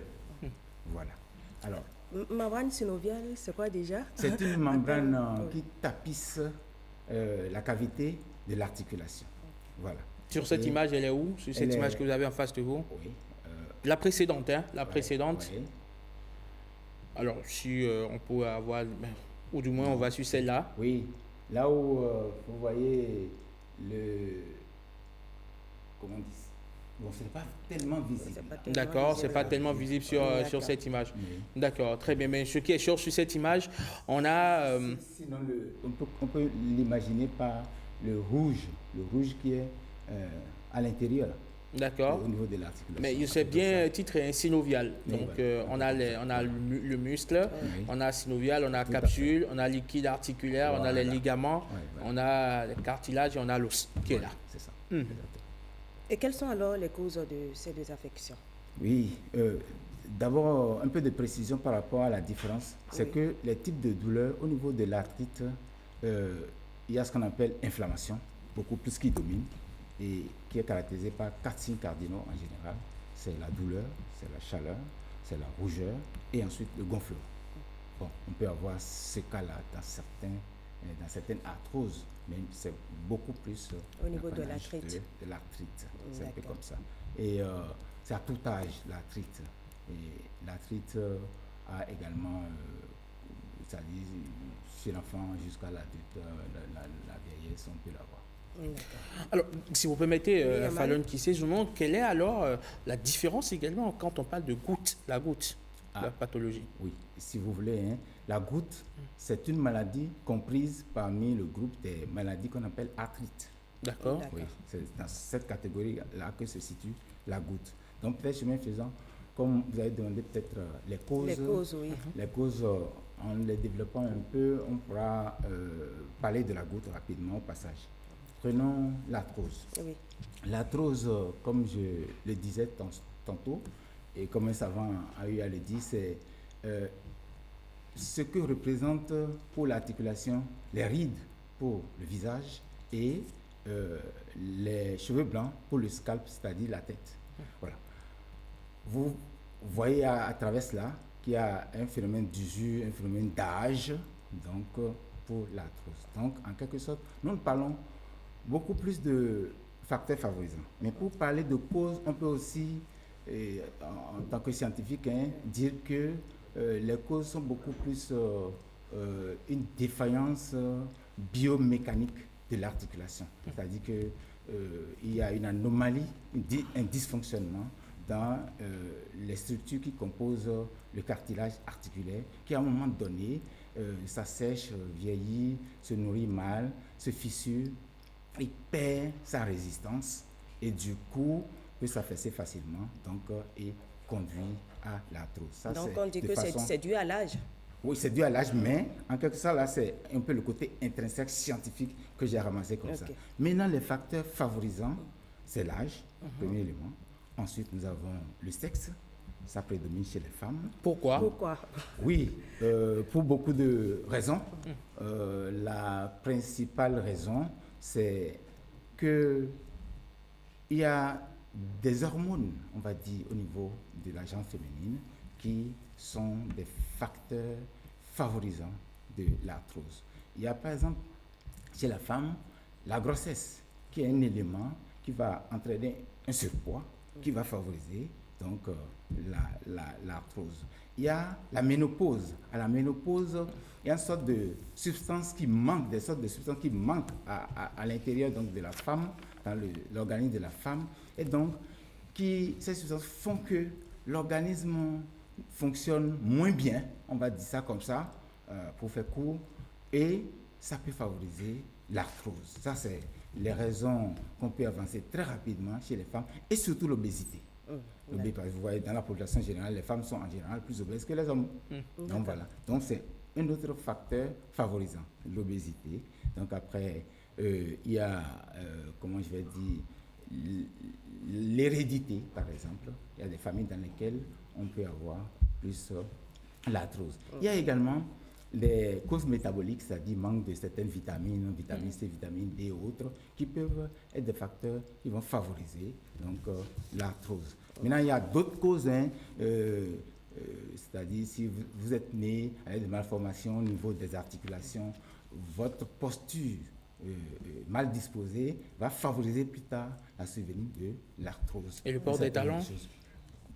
Voilà. Alors, membrane synoviale, c'est quoi déjà? C'est une membrane qui tapisse la cavité de l'articulation. Voilà. Sur cette image, elle est où? Sur cette image que vous avez en face de vous? Oui. La précédente, hein? La précédente. Oui. Alors, si on peut avoir... ou du moins, on va sur celle-là. Oui. Là où vous voyez le... Comment on dit? Bon, ce n'est pas tellement visible. D'accord, ce n'est pas tellement visible sur cette image. Oui. D'accord, très bien. Mais ce qui est sûr sur cette image, on a... Sinon, on peut l'imaginer par le rouge qui est à l'intérieur. D'accord. Au niveau de l'articulation. Mais c'est bien titré synovial. Donc, on a le muscle, on a synovial, on a capsule, on a liquide articulaire, on a les ligaments, on a le cartilage et on a l'os qui est là. C'est ça. Et quelles sont alors les causes de ces deux affections? Oui, d'abord un peu de précision par rapport à la différence. C'est que les types de douleurs, au niveau de l'arthrite, il y a ce qu'on appelle inflammation, beaucoup plus qui domine, et qui est caractérisée par 4 signes cardinaux en général. C'est la douleur, c'est la chaleur, c'est la rougeur, et ensuite le gonflement. Bon, on peut avoir ce cas-là dans certaines arthroses, mais c'est beaucoup plus au niveau de l'arthrite. C'est un peu comme ça. Et c'est à tout âge, l'arthrite. Et l'arthrite a également, c'est-à-dire chez l'enfant jusqu'à l'adulte, la vieillesse, on peut l'avoir. Alors, si vous permettez, Fallon Kissé, je me demande quelle est alors la différence également quand on parle de goutte, la pathologie. Oui, si vous voulez, la goutte, c'est une maladie comprise parmi le groupe des maladies qu'on appelle arthrite. D'accord. Oui, c'est dans cette catégorie-là que se situe la goutte. Donc, peut-être chemin faisant, comme vous avez demandé peut-être les causes. Les causes, oui. Les causes, en les développant un peu, on pourra parler de la goutte rapidement au passage. Prenons l'arthrose. Oui. L'arthrose, comme je le disais tantôt, et comme un savant a eu à le dire, c'est ce que représente pour l'articulation les rides pour le visage et les cheveux blancs pour le scalp, c'est-à-dire la tête. Voilà. Vous voyez à travers cela qu'il y a un phénomène d'usure, un phénomène d'âge, donc pour l'arthrose. Donc, en quelque sorte, nous parlons beaucoup plus de facteurs favorisants. Mais pour parler de causes, on peut aussi, en tant que scientifique, dire que les causes sont beaucoup plus une défaillance biomécanique de l'articulation. C'est-à-dire qu'il y a une anomalie, un dysfonctionnement dans les structures qui composent le cartilage articulaire, qui à un moment donné s'assèche, vieillit, se nourrit mal, se fissure, il perd sa résistance et du coup peut s'affaisser facilement et conduit à l'arthrose. Donc on dit que c'est dû à l'âge. Oui, c'est dû à l'âge, mais en quelque sorte là c'est un peu le côté intrinsèque scientifique que j'ai ramassé comme ça. Maintenant les facteurs favorisants, c'est l'âge, premier élément. Ensuite nous avons le sexe, ça prédomine chez les femmes. Pourquoi? Oui, pour beaucoup de raisons. La principale raison, c'est qu'il y a des hormones, on va dire, au niveau de la gente féminine qui sont des facteurs favorisants de l'arthrose. Il y a par exemple, chez la femme, la grossesse, qui est un élément qui va entraîner un surpoids, qui va favoriser donc l'arthrose. Il y a la ménopause. À la ménopause, il y a une sorte de substance qui manque, des sortes de substances qui manquent à l'intérieur donc, de la femme, dans l'organisme de la femme, et donc ces substances font que l'organisme fonctionne moins bien, on va dire ça comme ça, pour faire court, et ça peut favoriser l'arthrose. Ça, c'est les raisons qu'on peut avancer très rapidement chez les femmes, et surtout l'obésité. Vous voyez, dans la population générale, les femmes sont en général plus obèses que les hommes. Donc voilà. Donc c'est un autre facteur favorisant l'obésité. Donc après, il y a, comment je vais dire, l'hérédité, par exemple. Il y a des familles dans lesquelles on peut avoir plus l'arthrose. Il y a également les causes métaboliques, c'est-à-dire manque de certaines vitamines, vitamine C, vitamine D et autres, qui peuvent être des facteurs qui vont favoriser donc l'arthrose. Maintenant, il y a d'autres causes, c'est-à-dire si vous êtes né avec des malformations au niveau des articulations, votre posture mal disposée va favoriser plus tard la survenue de l'arthrose. Et le port des talons?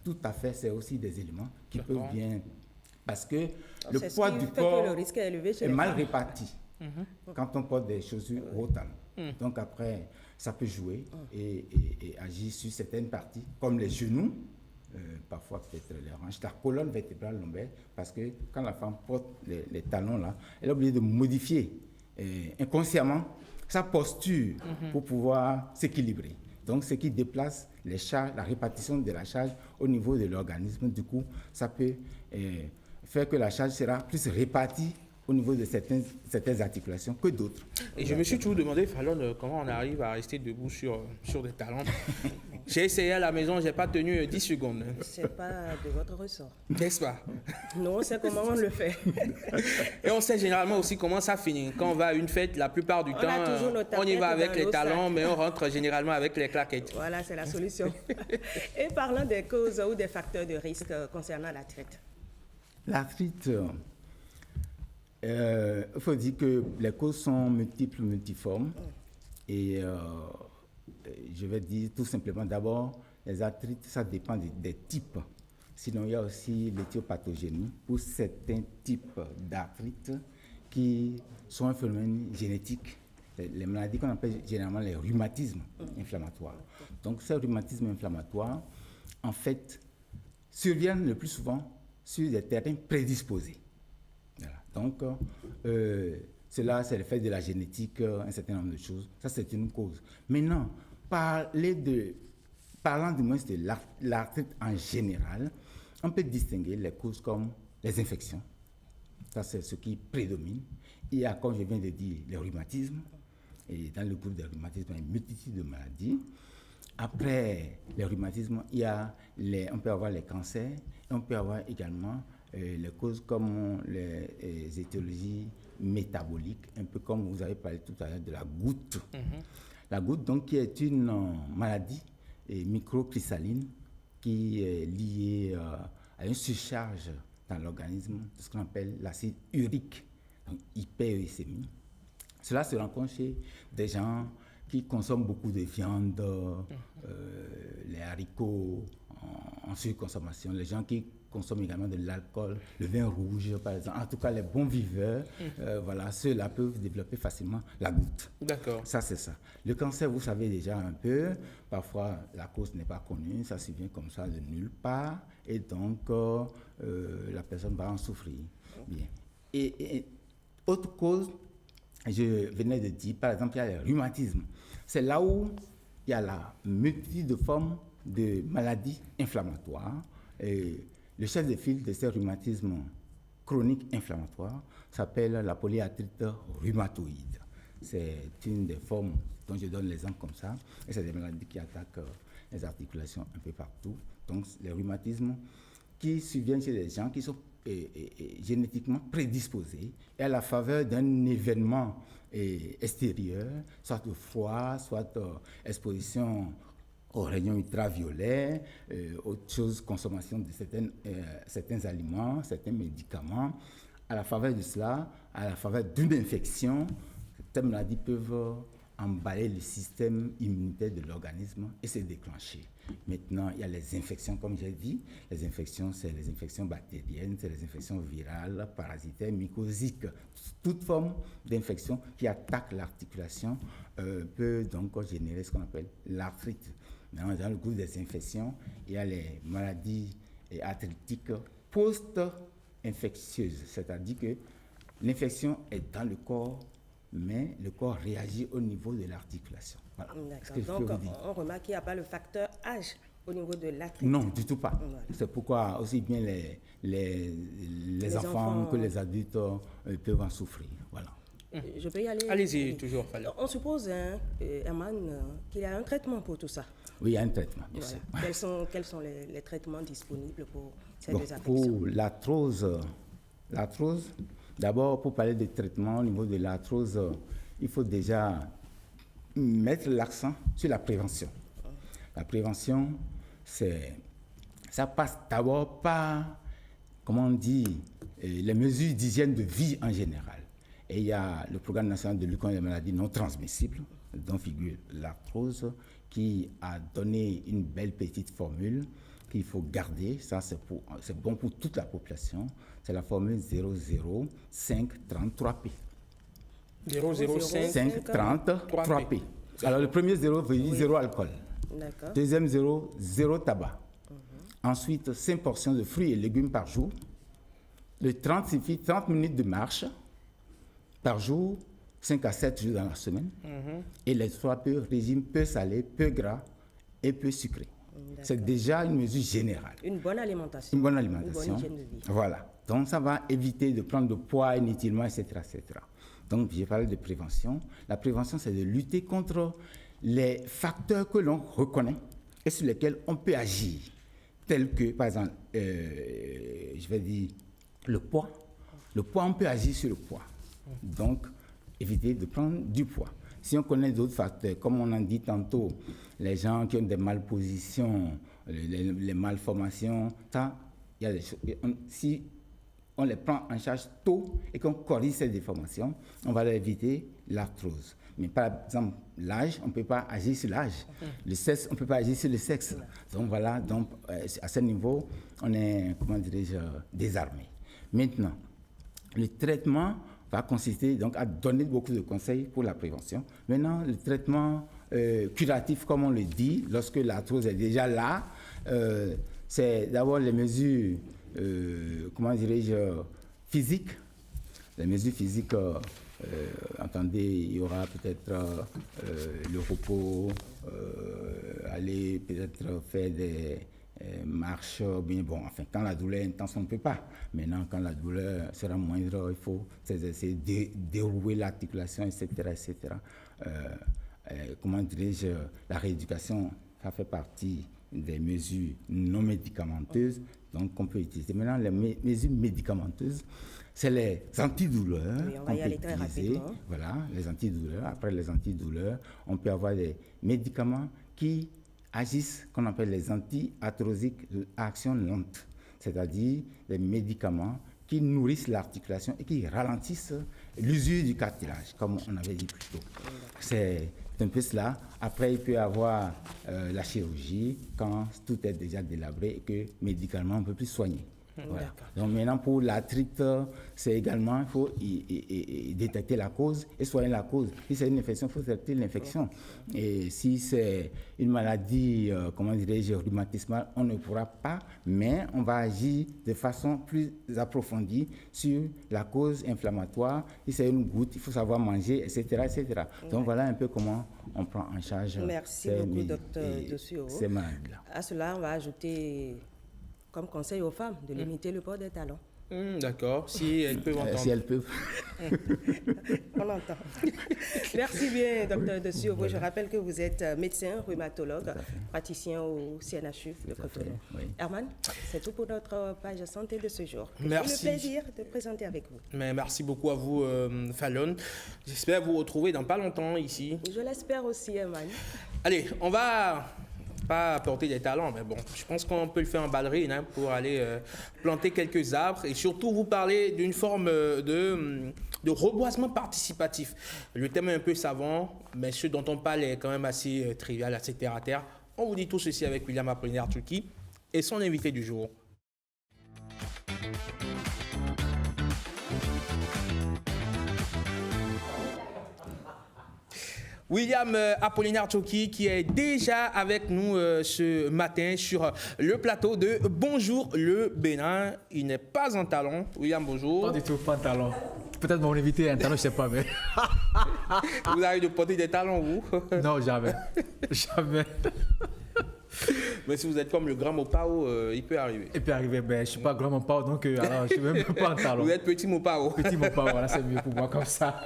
Tout à fait, c'est aussi des éléments qui peuvent bien... Parce que le C'est poids ce qui du fait corps que le risque est élevé chez est les mal femmes. réparti quand on porte des chaussures haut talon. Donc après, ça peut jouer et agir sur certaines parties, comme les genoux, parfois peut-être les hanches, la colonne vertébrale lombaire, parce que quand la femme porte les talons là, elle est obligée de modifier inconsciemment sa posture pour pouvoir s'équilibrer. Donc, ce qui déplace les charges, la répartition de la charge au niveau de l'organisme, du coup, ça peut faire que la charge sera plus répartie au niveau de certaines articulations que d'autres. Et je me suis toujours demandé, Fallon, comment on arrive à rester debout sur des talons. J'ai essayé à la maison, je n'ai pas tenu 10 secondes. Ce n'est pas de votre ressort. N'est-ce pas? Non, on sait comment on le fait. Et on sait généralement aussi comment ça finit. Quand on va à une fête, la plupart du temps, on y va avec les talons, mais on rentre généralement avec les claquettes. Voilà, c'est la solution. Et parlons des causes ou des facteurs de risque concernant l'arthrite. L'arthrite, il faut dire que les causes sont multiples, multiformes. Et je vais dire tout simplement, d'abord, les arthrites, ça dépend des types. Sinon, il y a aussi l'éthiopathogénie pour certains types d'arthrites qui sont un phénomène génétique. Les maladies qu'on appelle généralement les rhumatismes inflammatoires. Donc, ces rhumatismes inflammatoires, en fait, surviennent le plus souvent sur des terrains prédisposés. Voilà. Donc, cela, c'est le fait de la génétique, un certain nombre de choses. Ça, c'est une cause. Maintenant, parlant du moins de l'arthrite en général, on peut distinguer les causes comme les infections. Ça, c'est ce qui prédomine. Il y a, comme je viens de dire, les rhumatismes. Et dans le groupe des rhumatismes, il y a une multitude de maladies. Après les rhumatismes, on peut avoir les cancers. Et on peut avoir également les causes comme les étiologies métaboliques, un peu comme vous avez parlé tout à l'heure de la goutte. La goutte, donc, qui est une maladie microcristalline qui est liée à une surcharge dans l'organisme de ce qu'on appelle l'acide urique, donc hyperuricémie. Cela se rencontre chez des gens qui consomment beaucoup de viande, les haricots en surconsommation, les gens qui consomment également de l'alcool, le vin rouge par exemple. En tout cas, les bons viveurs, voilà, ceux-là peuvent développer facilement la goutte. D'accord. Ça, c'est ça. Le cancer, vous savez déjà un peu, parfois la cause n'est pas connue, ça survient comme ça de nulle part, et donc la personne va en souffrir. Bien. Et autre cause, je venais de dire, par exemple, il y a le rhumatisme. C'est là où il y a la multitude de formes de maladies inflammatoires. Et le chef de file de ces rhumatismes chroniques inflammatoires s'appelle la polyarthrite rhumatoïde. C'est une des formes dont je donne l'exemple comme ça. Et c'est des maladies qui attaquent les articulations un peu partout. Donc, les rhumatismes qui surviennent chez des gens qui sont génétiquement prédisposés et à la faveur d'un événement extérieur, soit de froid, soit exposition aux rayons ultraviolets, autre chose, consommation de certains aliments, certains médicaments. À la faveur de cela, à la faveur d'une infection, certaines maladies peuvent emballer le système immunitaire de l'organisme et se déclencher. Maintenant, il y a les infections, comme j'ai dit. Les infections, c'est les infections bactériennes, c'est les infections virales, parasitaires, mycosiques. Toute forme d'infection qui attaque l'articulation peut donc générer ce qu'on appelle l'arthrite. Dans le groupe des infections, il y a les maladies arthritiques post-infectieuses, c'est-à-dire que l'infection est dans le corps, mais le corps réagit au niveau de l'articulation. Voilà. D'accord. Donc, on remarque qu'il n'y a pas le facteur âge au niveau de l'athlète? Non, du tout pas. Voilà. C'est pourquoi aussi bien les enfants que les adultes peuvent en souffrir. Voilà. Je peux y aller? Allez-y, toujours. On suppose, Herman, qu'il y a un traitement pour tout ça. Oui, il y a un traitement, bien sûr. Quels sont les traitements disponibles pour ces deux affections? Pour l'arthrose, d'abord, pour parler de traitement au niveau de l'arthrose, il faut déjà mettre l'accent sur la prévention. La prévention, ça passe d'abord par, comment on dit, les mesures d'hygiène de vie en général. Et il y a le programme national de lutte contre les maladies non transmissibles, dont figure l'arthrose, qui a donné une belle petite formule qu'il faut garder. Ça, c'est bon pour toute la population. C'est la formule 00533P. 00533P. Alors, le premier 0 veut dire 0 alcool. Deuxième 0, 0 tabac. Ensuite, 5 portions de fruits et légumes par jour. Le 30 suffit 30 minutes de marche par jour, 5 à 7 jours dans la semaine. Et les 3 peu, régime peu salé, peu gras et peu sucré. C'est déjà une mesure générale. Une bonne alimentation. Une bonne alimentation. Une bonne hygiène de vie. Voilà. Donc, ça va éviter de prendre de poids inutilement, etc., etc. Donc, j'ai parlé de prévention. La prévention, c'est de lutter contre les facteurs que l'on reconnaît et sur lesquels on peut agir, tels que, par exemple, je vais dire, le poids. Le poids, on peut agir sur le poids. Donc, éviter de prendre du poids. Si on connaît d'autres facteurs, comme on en dit tantôt, les gens qui ont des malpositions, les malformations, ça, il y a des choses. Si on les prend en charge tôt et qu'on corrige ces déformations, on va leur éviter l'arthrose. Mais par exemple, l'âge, on ne peut pas agir sur l'âge. Le sexe, on ne peut pas agir sur le sexe. Donc voilà, donc, à ce niveau, on est, comment dirais-je, désarmé. Maintenant, le traitement va consister donc à donner beaucoup de conseils pour la prévention. Maintenant, le traitement curatif, comme on le dit, lorsque l'arthrose est déjà là, c'est d'abord les mesures, comment dirais-je, physiques. Les mesures physiques, entendez, il y aura peut-être le repos, aller peut-être faire des marches, bien bon, enfin, quand la douleur est intense, on ne peut pas. Maintenant, quand la douleur sera moindre, il faut essayer de dérouler l'articulation, etc., etc. Comment dirais-je, la rééducation, ça fait partie des mesures non médicamenteuses, donc on peut utiliser. Maintenant, les mesures médicamenteuses, c'est les antidouleurs qu'on peut utiliser. Voilà, les antidouleurs. Après les antidouleurs, on peut avoir des médicaments qui agissent, qu'on appelle les anti-arthrosiques à action lente, c'est-à-dire des médicaments qui nourrissent l'articulation et qui ralentissent l'usure du cartilage, comme on avait dit plus tôt. C'est un peu cela. Après, il peut y avoir la chirurgie quand tout est déjà délabré et que médicalement on ne peut plus soigner. Voilà. Donc maintenant, pour l'arthrite, c'est également, il faut détecter la cause et soigner la cause. Si c'est une infection, il faut traiter l'infection. Et si c'est une maladie, comment dirais-je, rhumatismale, on ne pourra pas, mais on va agir de façon plus approfondie sur la cause inflammatoire. Si c'est une goutte, il faut savoir manger, etc., etc. Donc voilà un peu comment on prend en charge beaucoup, docteur Dossio. Ces maladies-là. À cela, on va ajouter comme conseil aux femmes de limiter le port des talons. D'accord, si elles peuvent entendre. Si elles peuvent. On entend. Merci bien, docteur Dossio. Je rappelle que vous êtes médecin, rhumatologue, praticien au CNHU de Cotonou. Oui. Herman, c'est tout pour notre page santé de ce jour. Merci. C'est le plaisir de présenter avec vous. Mais merci beaucoup à vous, Fallon. J'espère vous retrouver dans pas longtemps ici. Je l'espère aussi, Herman. Allez, on va pas apporter des talents, mais bon, je pense qu'on peut le faire en ballerine pour aller planter quelques arbres et surtout vous parler d'une forme de reboisement participatif. Le thème est un peu savant, mais ce dont on parle est quand même assez trivial, assez terre à terre. On vous dit tout ceci avec William Apollinaire-Tchouki et son invité du jour. William Apollinaire-Tchouki qui est déjà avec nous ce matin sur le plateau de Bonjour le Bénin. Il n'est pas en talon. William, bonjour. Pas du tout, pas en talon. Peut-être mon invité est un talon, je ne sais pas, mais... Vous avez de porter des talons, vous? Non, jamais. Jamais. Mais si vous êtes comme le grand Mopao, il peut arriver. Il peut arriver, mais je ne suis pas grand Mopao, donc alors, je ne suis même pas en talon. Vous êtes petit Mopao. Petit Mopao, voilà, c'est mieux pour moi comme ça.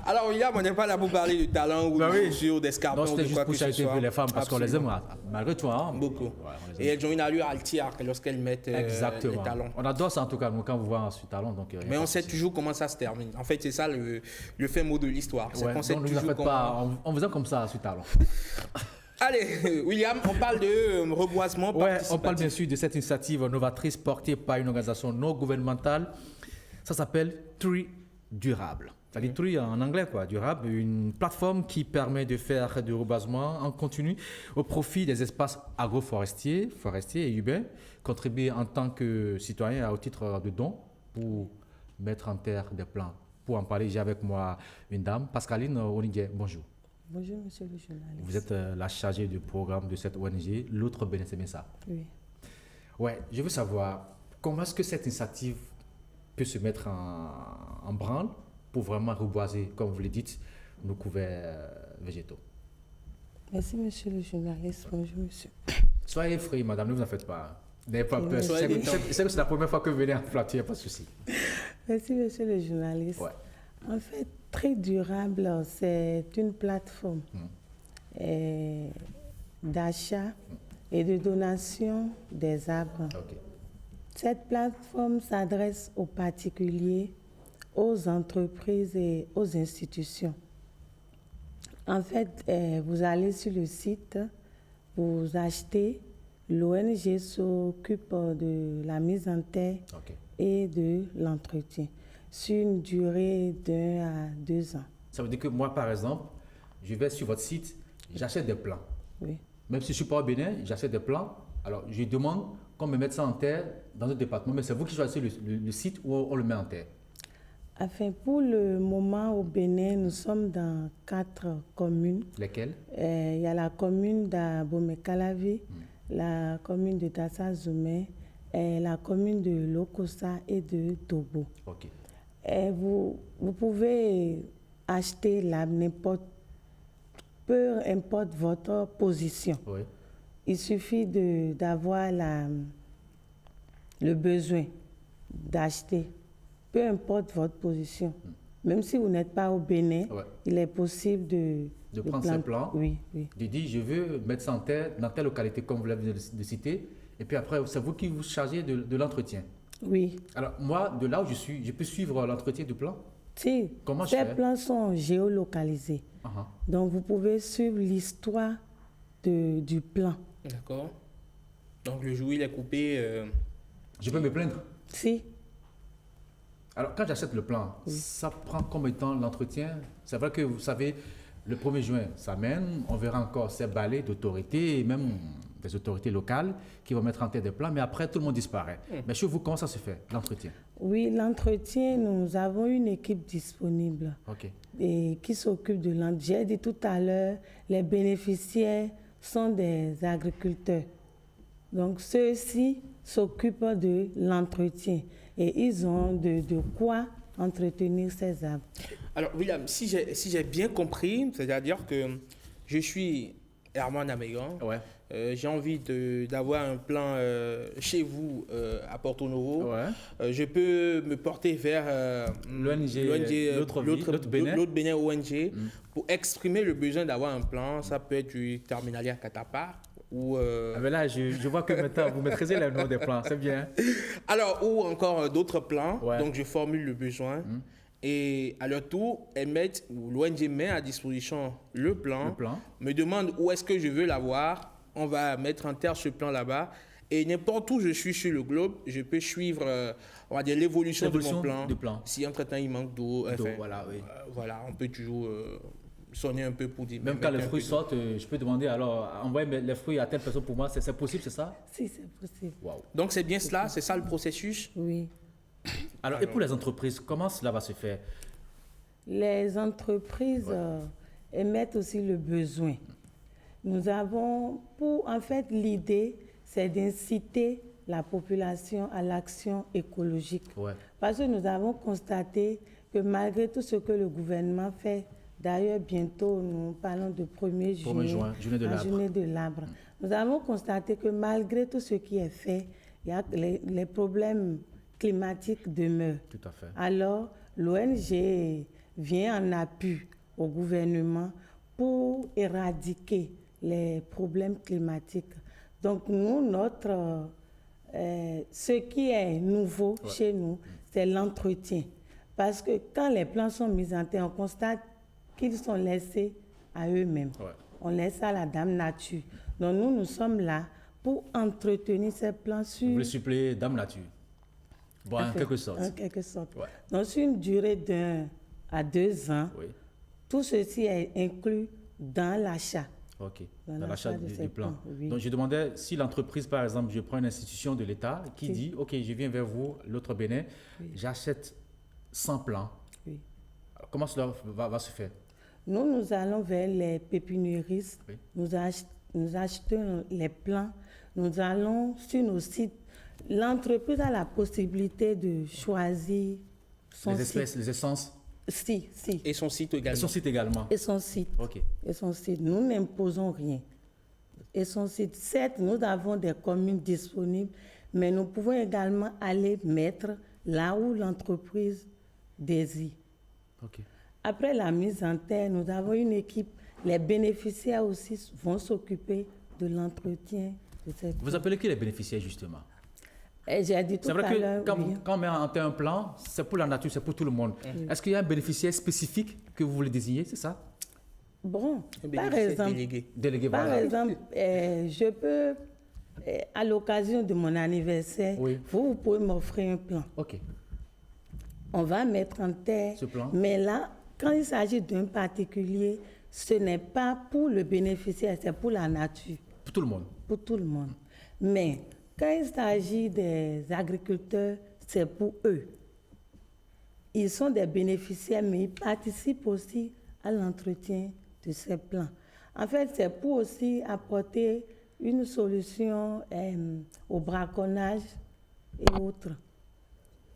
Alors, William, on n'est pas là pour parler de talent ou de chaussures, d'escarpins ou de quoi que ce soit. Les femmes, parce qu'on les aime, malgré tout. Hein. Beaucoup. Ouais, et elles ont une allure altière lorsqu'elles mettent les talons. On adore ça en tout cas, quand vous voyez sur talon. Donc, mais on sait toujours comment ça se termine. En fait, c'est ça le fait mot de l'histoire. Ouais, on ne vous pas, on vous aime comme ça sur talon. Allez, William, on parle de reboisement participatif. On parle bien sûr de cette initiative novatrice portée par une organisation non gouvernementale. Ça s'appelle Tree Durable. C'est-à-dire Tree en anglais, quoi, durable. Une plateforme qui permet de faire du reboisement en continu au profit des espaces agroforestiers, forestiers et urbains, contribuer en tant que citoyen au titre de don pour mettre en terre des plants. Pour en parler, j'ai avec moi une dame, Pascaline Onigué. Bonjour. Bonjour, monsieur le journaliste. Vous êtes la chargée du programme de cette ONG, l'autre Bénin, c'est bien ça? Oui. Ouais, je veux savoir, comment est-ce que cette initiative peut se mettre en branle pour vraiment reboiser, comme vous le dites, nos couverts végétaux? Merci, monsieur le journaliste. Bonjour, monsieur. Soyez effrayés, madame, ne vous en faites pas. N'ayez pas peur. Je sais que c'est la première fois que vous venez en plateau, il n'y a pas de souci. Merci, monsieur le journaliste. Ouais. En fait, Très Durable, c'est une plateforme d'achat et de donation des arbres. Okay. Cette plateforme s'adresse aux particuliers, aux entreprises et aux institutions. En fait, vous allez sur le site, vous achetez, l'ONG s'occupe de la mise en terre et de l'entretien sur une durée d'1 à 2 ans. Ça veut dire que moi, par exemple, je vais sur votre site, j'achète des plants. Oui. Même si je ne suis pas au Bénin, j'achète des plants. Alors, je demande qu'on me mette ça en terre dans un département, mais c'est vous qui choisissez le site où on le met en terre. Enfin, pour le moment, au Bénin, nous sommes dans 4 communes. Lesquelles? Il y a la commune d'Abomey-Calavi, la commune de Tassa-Zoumé, la commune de Lokossa et de Tobo. Ok. Vous pouvez acheter peu importe votre position. Oui. Il suffit d'avoir le besoin d'acheter, peu importe votre position. Même si vous n'êtes pas au Bénin, il est possible de prendre ces plants. Oui, oui. De dire, je veux mettre ça en terre dans telle localité, comme vous l'avez cité, et puis après, c'est vous qui vous chargez de l'entretien. Oui. Alors, moi, de là où je suis, je peux suivre l'entretien du plan? Si. Comment ces plans sont géolocalisés. Donc, vous pouvez suivre l'histoire du plan. D'accord. Donc, le jour où il est coupé... Je peux me plaindre? Si. Alors, quand j'achète le plan, ça prend combien de temps l'entretien? C'est vrai que, vous savez, le 1er juin, ça mène, on verra encore ces balais d'autorités, et même des autorités locales qui vont mettre en terre des plans, mais après, tout le monde disparaît. Mais chez vous, comment ça se fait, l'entretien? Oui, l'entretien, nous avons une équipe disponible et qui s'occupe de l'entretien. J'ai dit tout à l'heure, les bénéficiaires sont des agriculteurs. Donc, ceux-ci s'occupent de l'entretien et ils ont de quoi entretenir ces arbres. Alors, William, si j'ai bien compris, c'est-à-dire que je suis Herman Amégan, j'ai envie d'avoir un plan chez vous à Porto Novo. Je peux me porter vers l'autre Bénin ONG pour exprimer le besoin d'avoir un plan. Ça peut être du terminalier à Katapa. Mais là, je vois que maintenant, vous maîtrisez les noms des plans, c'est bien. Alors, ou encore d'autres plans. Donc, je formule le besoin. Et à leur tour, l'ONG met à disposition le plan, me demande où est-ce que je veux l'avoir. On va mettre en terre ce plan là-bas. Et n'importe où je suis sur le globe, je peux suivre on va dire, l'évolution de mon plan. Si entre-temps il manque d'eau, voilà, on peut toujours sonner un peu pour dire... Même quand les fruits sortent, je peux demander, alors, envoyer les fruits à telle personne pour moi, c'est possible, c'est ça? Si, c'est possible. Wow. Donc c'est bien cela, c'est ça le processus? Oui. Alors, et pour les entreprises, comment cela va se faire? Les entreprises émettent aussi le besoin. Nous avons, en fait, l'idée, c'est d'inciter la population à l'action écologique. Parce que nous avons constaté que malgré tout ce que le gouvernement fait D'ailleurs, bientôt, nous parlons de 1er juin, journée de l'arbre. Nous avons constaté que malgré tout ce qui est fait, les problèmes climatiques demeurent. Tout à fait. Alors, l'ONG vient en appui au gouvernement pour éradiquer les problèmes climatiques. Donc, nous, ce qui est nouveau chez nous, c'est l'entretien. Parce que quand les plants sont mis en terre, on constate qu'ils sont laissés à eux-mêmes. On laisse à la dame nature. Donc, nous sommes là pour entretenir ces plants sur... Vous voulez suppléer dame nature? Bon, en quelque sorte. En quelque sorte. Donc, sur une durée d'1 à 2 ans, tout ceci est inclus dans l'achat. OK, dans l'achat du plan. Oui. Donc, je demandais si l'entreprise, par exemple, je prends une institution de l'État qui dit, OK, je viens vers vous, l'autre Bénin, j'achète 100 plants. Oui. Alors, comment cela va se faire? Nous allons vers les pépiniéristes, nous achetons les plants, nous allons sur nos sites. L'entreprise a la possibilité de choisir son les espèces, les essences. Si. Et son site également. Et son site également. Et son site. OK. Et son site. Nous n'imposons rien. Et son site. Certes, nous avons des communes disponibles, mais nous pouvons également aller mettre là où l'entreprise désire. OK. Après la mise en terre, nous avons une équipe. Les bénéficiaires aussi vont s'occuper de l'entretien de cette... Vous appelez qui les bénéficiaires, justement? J'ai dit tout à l'heure. C'est vrai que quand on met en terre un plan, c'est pour la nature, c'est pour tout le monde. Est-ce qu'il y a un bénéficiaire spécifique que vous voulez désigner, c'est ça? Bon, par exemple, délégué, par voilà. exemple, je peux, à l'occasion de mon anniversaire, vous pouvez m'offrir un plan. OK. On va mettre en terre. Ce plan. Mais là, quand il s'agit d'un particulier, ce n'est pas pour le bénéficiaire, c'est pour la nature. Pour tout le monde. Pour tout le monde. Mais quand il s'agit des agriculteurs, c'est pour eux. Ils sont des bénéficiaires, mais ils participent aussi à l'entretien de ces plants. En fait, c'est pour aussi apporter une solution au braconnage et autres.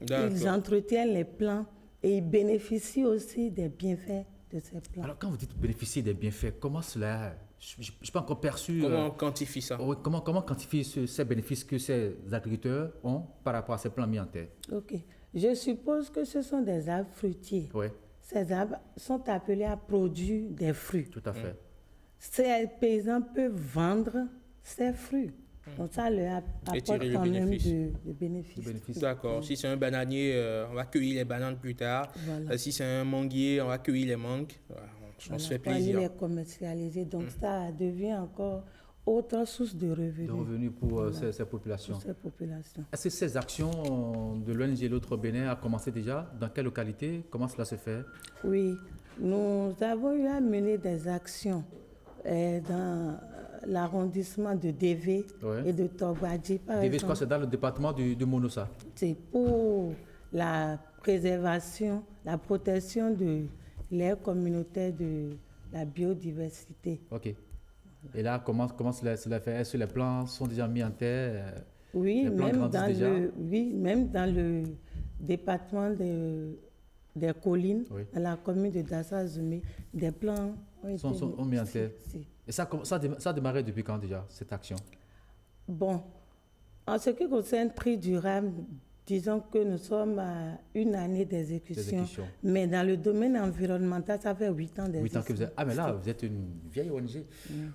Ils entretiennent les plants et ils bénéficient aussi des bienfaits de ces plants. Alors, quand vous dites bénéficier des bienfaits, comment cela... Je n'ai pas encore perçu... Comment on quantifie ça? Comment quantifier ces bénéfices que ces agriculteurs ont par rapport à ces plants mis en terre? OK. Je suppose que ce sont des arbres fruitiers. Oui. Ces arbres sont appelés à produire des fruits. Tout à fait. Ces paysans peuvent vendre ces fruits. Donc ça leur apporte quand même de bénéfices. D'accord. Si c'est un bananier, on va cueillir les bananes plus tard. Voilà. Si c'est un manguier, on va cueillir les mangues. On se fait plaisir. On va les commercialiser. Donc ça devient encore autre source de revenus. De revenus pour ces populations. Pour ces populations. Est-ce que ces actions de l'ONG L'Autre Bénin a commencé déjà? Dans quelle localité? Comment cela se fait? Oui, nous avons eu à mener des actions dans l'arrondissement de Dévé et de Togwadji. Dévé, je crois que c'est dans le département de Monosa. C'est pour la préservation, la protection de l'aire communautaire, de la biodiversité. OK. Et là, comment cela fait? Est-ce que les plants sont déjà mis en terre? Oui, même dans le département des collines, dans la commune de Dassa-Zoumé, des plants ont mis en terre. Et ça a démarré depuis quand déjà, cette action? Bon, en ce qui concerne prix durable, disons que nous sommes à une année d'exécution. Mais dans le domaine environnemental, ça fait 8 ans d'exécution. 8 ans que vous êtes... Ah, mais là, vous êtes une vieille ONG.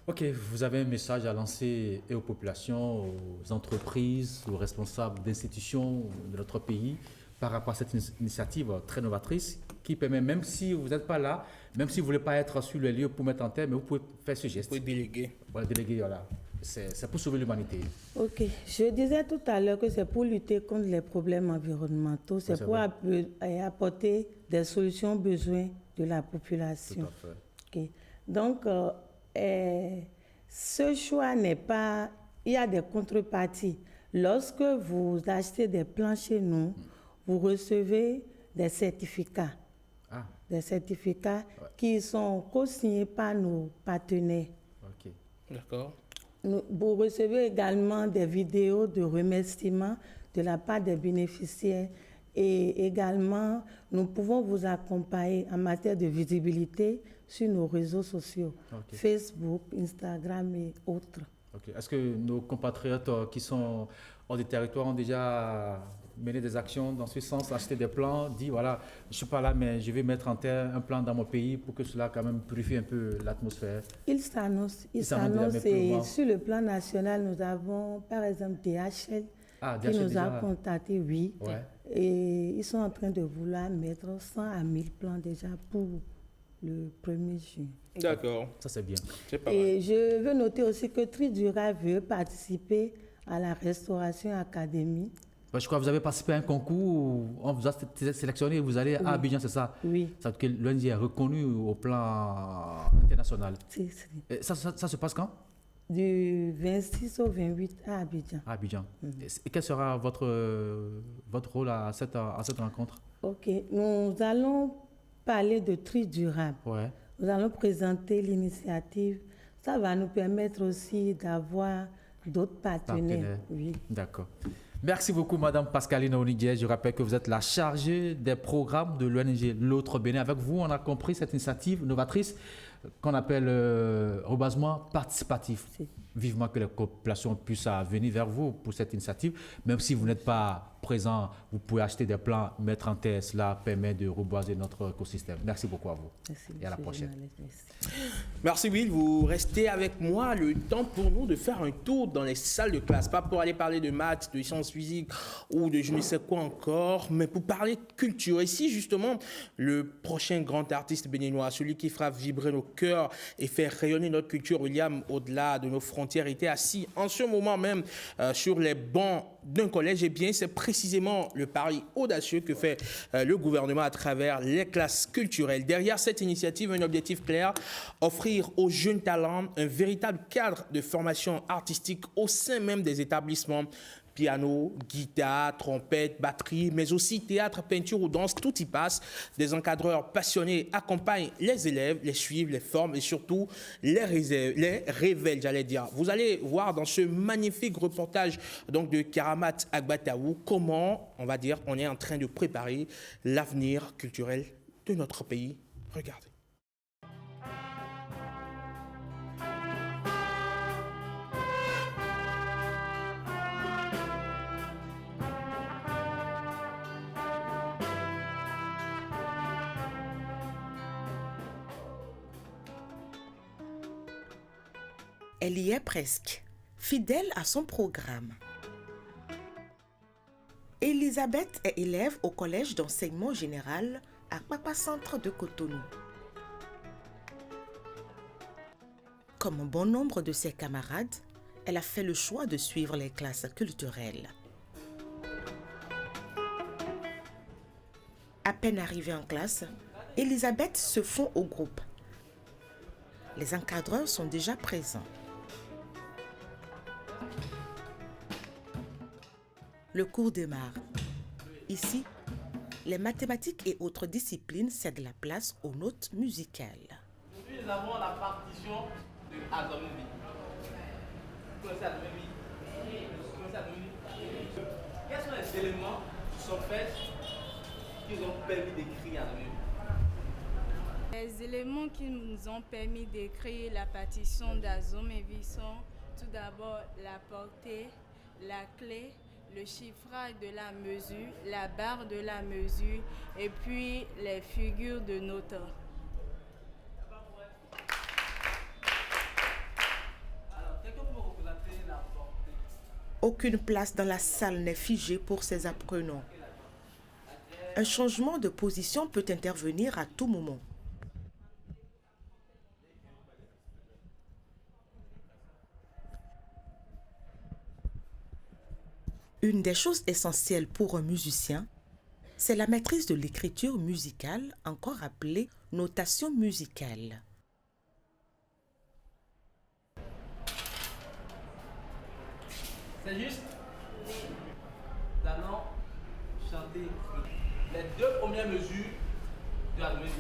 OK, vous avez un message à lancer et aux populations, aux entreprises, aux responsables d'institutions de notre pays par rapport à cette initiative très novatrice qui permet, même si vous n'êtes pas là, même si vous ne voulez pas être sur les lieux pour mettre en terre, mais vous pouvez faire ce geste. Vous pouvez déléguer. Voilà, déléguer, voilà. C'est pour sauver l'humanité. OK. Je disais tout à l'heure que c'est pour lutter contre les problèmes environnementaux, c'est pour apporter des solutions aux besoins de la population. Tout à fait. OK. Donc, ce choix n'est pas... Il y a des contreparties. Lorsque vous achetez des plants chez nous, vous recevez des certificats. Des certificats qui sont co-signés par nos partenaires. OK. D'accord. Vous recevez également des vidéos de remerciements de la part des bénéficiaires, Et également, nous pouvons vous accompagner en matière de visibilité sur nos réseaux sociaux, Facebook, Instagram et autres. Est-ce que nos compatriotes qui sont hors des territoires ont déjà mené des actions dans ce sens, acheté des plans, dit voilà, je ne suis pas là, mais je vais mettre en terre un plan dans mon pays pour que cela quand même purifie un peu l'atmosphère? Il s'annonce. Et sur le plan national, nous avons par exemple DHL qui nous a contactés, oui. Ouais. Et ils sont en train de vouloir mettre 100 à 1000 plans déjà pour le 1er juin. D'accord. Ça, c'est bien. Et je veux noter aussi que Tridura veut participer à la Restauration Academy. Je crois que vous avez participé à un concours, on vous a sélectionné et vous allez à Abidjan, c'est ça? Oui. Ça veut dire que l'ONG est reconnue au plan international. Ça se passe quand? Du 26 au 28 à Abidjan. À Abidjan. Et quel sera votre rôle à cette rencontre? Ok, nous allons parler de tri durable. Ouais. Nous allons présenter l'initiative. Ça va nous permettre aussi d'avoir d'autres partenaires. Oui. D'accord. Merci beaucoup, Madame Pascaline Oniguier. Je rappelle que vous êtes la chargée des programmes de l'ONG L'Autre Bénin. Avec vous, on a compris cette initiative novatrice qu'on appelle rebasement participatif. Vivement que les populations puissent venir vers vous pour cette initiative. Même si vous n'êtes pas présent, vous pouvez acheter des plants, mettre en terre. Cela permet de reboiser notre écosystème. Merci beaucoup à vous. Merci, et à la prochaine. Merci Will, vous restez avec moi. Le temps pour nous de faire un tour dans les salles de classe. Pas pour aller parler de maths, de sciences physiques ou de je ne sais quoi encore, mais pour parler de culture. Ici, justement, le prochain grand artiste béninois, celui qui fera vibrer nos cœurs et faire rayonner notre culture, William, au-delà de nos frontières, était assis en ce moment même sur les bancs d'un collège. Eh bien, c'est précisément le pari audacieux que fait le gouvernement à travers les classes culturelles. Derrière cette initiative, un objectif clair, offrir aux jeunes talents un véritable cadre de formation artistique au sein même des établissements. Piano, guitare, trompette, batterie, mais aussi théâtre, peinture ou danse, tout y passe. Des encadreurs passionnés accompagnent les élèves, les suivent, les forment et surtout les révèlent, j'allais dire. Vous allez voir dans ce magnifique reportage donc, de Karamat Agbataou comment, on va dire, on est en train de préparer l'avenir culturel de notre pays. Regardez. Elle y est presque, fidèle à son programme. Elisabeth est élève au collège d'enseignement général à Papa Centre de Cotonou. Comme un bon nombre de ses camarades, elle a fait le choix de suivre les classes culturelles. À peine arrivée en classe, Elisabeth se fond au groupe. Les encadreurs sont déjà présents. Le cours démarre. Ici, les mathématiques et autres disciplines cèdent la place aux notes musicales. Aujourd'hui, nous avons la partition de Adonobi. Vous connaissez Adonobi? Quels sont les éléments qui sont faits qui nous ont permis d'écrire Adonobi? Les éléments qui nous ont permis d'écrire la partition d'Azomevi sont tout d'abord la portée, la clé, le chiffrage de la mesure, la barre de la mesure et puis les figures de notes. Aucune place dans la salle n'est figée pour ces apprenants. Un changement de position peut intervenir à tout moment. Une des choses essentielles pour un musicien, c'est la maîtrise de l'écriture musicale, encore appelée notation musicale. C'est juste? Nous allons chanter les deux premières mesures de la mélodie.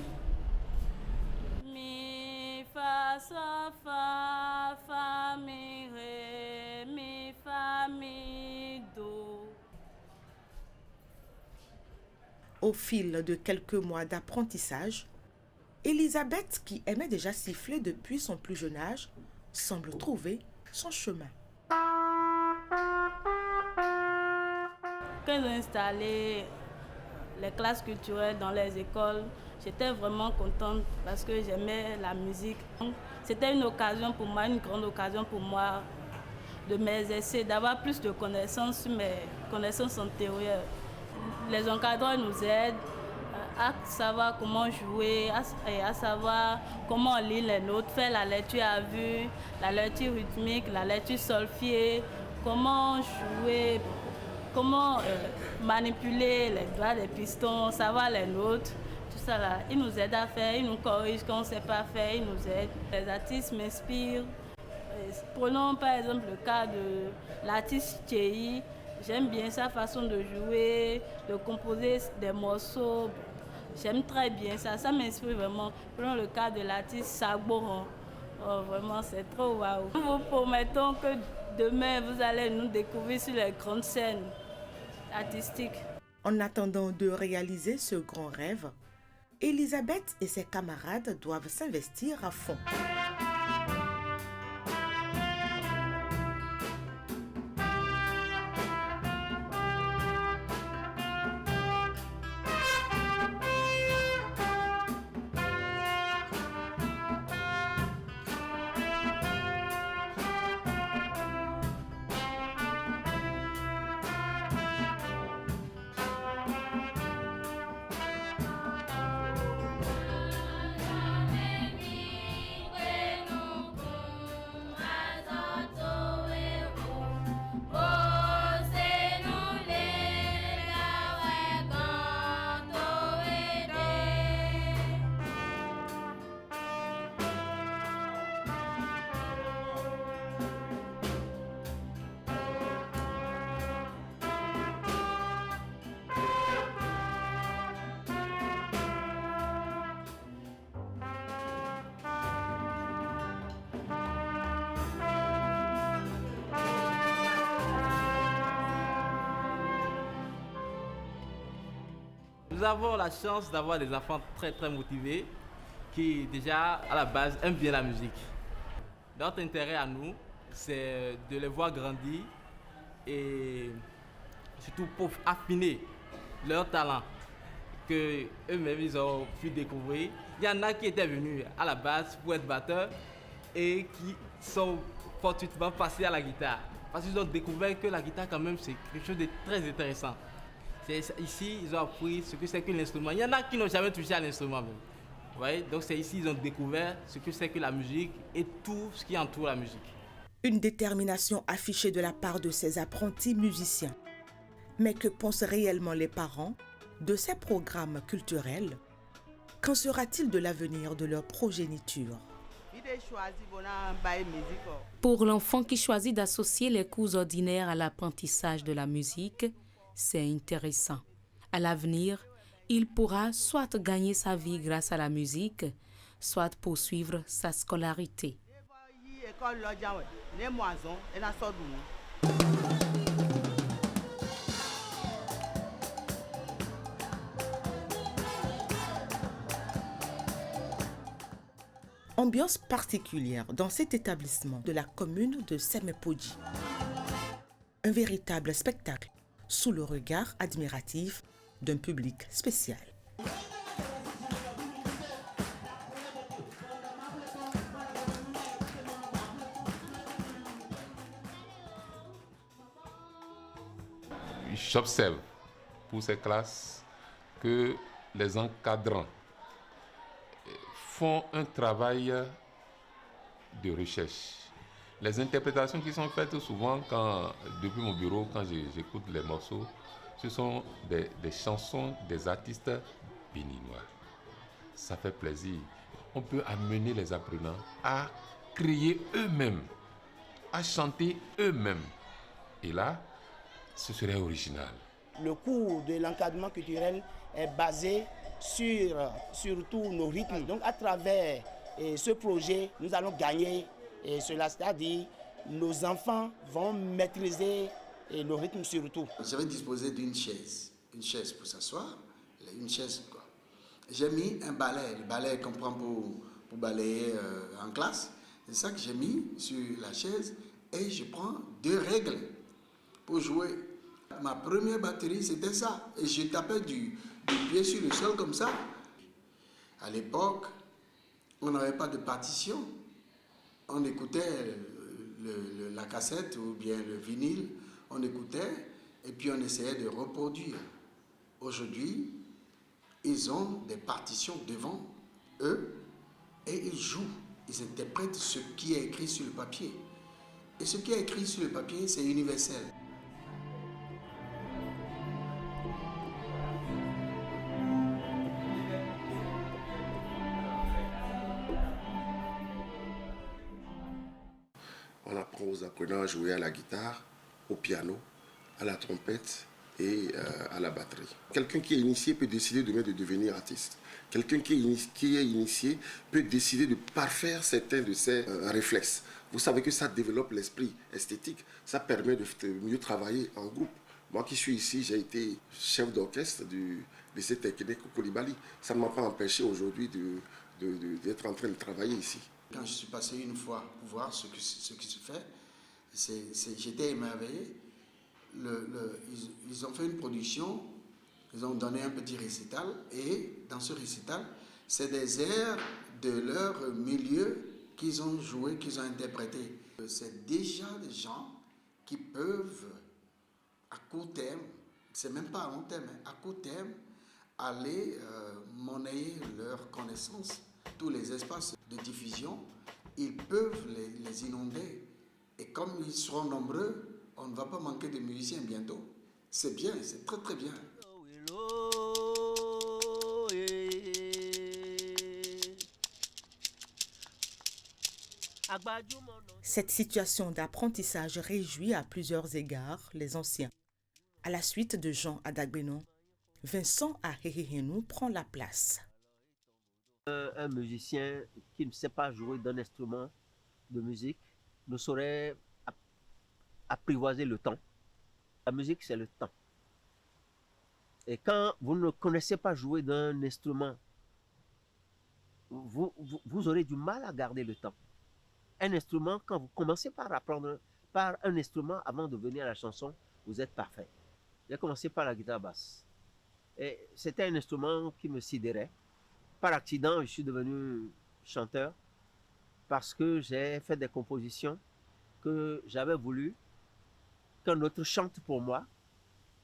Mi, fa, sol, fa, mi, ré, mi, fa, mi, do. Au fil de quelques mois d'apprentissage, Elisabeth, qui aimait déjà siffler depuis son plus jeune âge, semble trouver son chemin. Quand ils ont installé les classes culturelles dans les écoles, j'étais vraiment contente parce que j'aimais la musique. C'était une occasion pour moi, une grande occasion pour moi de m'exercer, d'avoir plus de connaissances sur mes connaissances antérieures. Les encadreurs nous aident à savoir comment jouer, à savoir comment lire les notes, faire la lecture à vue, la lecture rythmique, la lecture solfée, comment jouer, comment manipuler les doigts des pistons, savoir les notes, tout ça là. Ils nous aident à faire, ils nous corrigent quand on ne sait pas faire, ils nous aident. Les artistes m'inspirent. Prenons par exemple le cas de l'artiste Tchéhi. J'aime bien sa façon de jouer, de composer des morceaux. J'aime très bien ça, ça m'inspire vraiment. Prenons le cas de l'artiste Sagboran. Oh, vraiment, c'est trop waouh. Nous vous promettons que demain, vous allez nous découvrir sur les grandes scènes artistiques. En attendant de réaliser ce grand rêve, Elisabeth et ses camarades doivent s'investir à fond. Nous avons la chance d'avoir des enfants très motivés qui déjà à la base aiment bien la musique. Notre intérêt à nous, c'est de les voir grandir et surtout pour affiner leur talent que eux-mêmes ils ont pu découvrir. Il y en a qui étaient venus à la base pour être batteurs et qui sont fortuitement passés à la guitare parce qu'ils ont découvert que la guitare quand même c'est quelque chose de très intéressant. Ici, ils ont appris ce que c'est que l'instrument. Il y en a qui n'ont jamais touché à l'instrument même. Ouais, donc c'est ici qu'ils ont découvert ce que c'est que la musique et tout ce qui entoure la musique. Une détermination affichée de la part de ces apprentis musiciens. Mais que pensent réellement les parents de ces programmes culturels? Qu'en sera-t-il de l'avenir de leur progéniture? Pour l'enfant qui choisit d'associer les cours ordinaires à l'apprentissage de la musique, c'est intéressant. À l'avenir, il pourra soit gagner sa vie grâce à la musique, soit poursuivre sa scolarité. Ambiance particulière dans cet établissement de la commune de Semepodji. Un véritable spectacle sous le regard admiratif d'un public spécial. J'observe pour ces classes que les encadrants font un travail de recherche. Les interprétations qui sont faites souvent depuis mon bureau, quand j'écoute les morceaux, ce sont des chansons des artistes béninois. Ça fait plaisir. On peut amener les apprenants à créer eux-mêmes, à chanter eux-mêmes. Et là, ce serait original. Le cours de l'encadrement culturel est basé sur surtout nos rythmes. Donc à travers ce projet, nous allons gagner cela, c'est-à-dire nos enfants vont maîtriser nos rythmes surtout. Je vais disposer d'une chaise pour s'asseoir. une chaise, quoi. J'ai mis un balai, le balai qu'on prend pour balayer en classe. C'est ça que j'ai mis sur la chaise et je prends 2 règles pour jouer. Ma première batterie, c'était ça. Et je tapais du pied sur le sol comme ça. À l'époque, on n'avait pas de partition. On écoutait la cassette ou bien le vinyle. On écoutait et puis on essayait de reproduire. Aujourd'hui, ils ont des partitions devant eux et ils jouent. Ils interprètent ce qui est écrit sur le papier. Et ce qui est écrit sur le papier, c'est universel. On apprend aux apprenants à jouer à la guitare, au piano, à la trompette et à la batterie. Quelqu'un qui est initié peut décider demain de devenir artiste. Quelqu'un qui est initié peut décider de parfaire certains de ses réflexes. Vous savez que ça développe l'esprit esthétique. Ça permet de mieux travailler en groupe. Moi qui suis ici, j'ai été chef d'orchestre du lycée technique au Coulibaly. Ça ne m'a pas empêché aujourd'hui d'être en train de travailler ici. Quand je suis passé une fois pour voir ce qui se fait, j'étais émerveillé. Ils ont fait une production, ils ont donné un petit récital et dans ce récital, c'est des airs de leur milieu qu'ils ont joué, qu'ils ont interprété. C'est déjà des gens qui peuvent, à court terme, c'est même pas à long terme, à court terme, aller monnayer leurs connaissances. Tous les espaces de diffusion, ils peuvent les inonder. Et comme ils seront nombreux, on ne va pas manquer de musiciens bientôt. C'est bien, c'est très très bien. Cette situation d'apprentissage réjouit à plusieurs égards les anciens. À la suite de Jean Adagbenon, Vincent Ahehenou prend la place. Un musicien qui ne sait pas jouer d'un instrument de musique ne saurait apprivoiser le temps. La musique, c'est le temps. Et quand vous ne connaissez pas jouer d'un instrument, vous aurez du mal à garder le temps. Un instrument, quand vous commencez par apprendre par un instrument avant de venir à la chanson, vous êtes parfait. J'ai commencé par la guitare basse. Et c'était un instrument qui me sidérait. Par accident, je suis devenu chanteur parce que j'ai fait des compositions que j'avais voulu qu'un autre chante pour moi.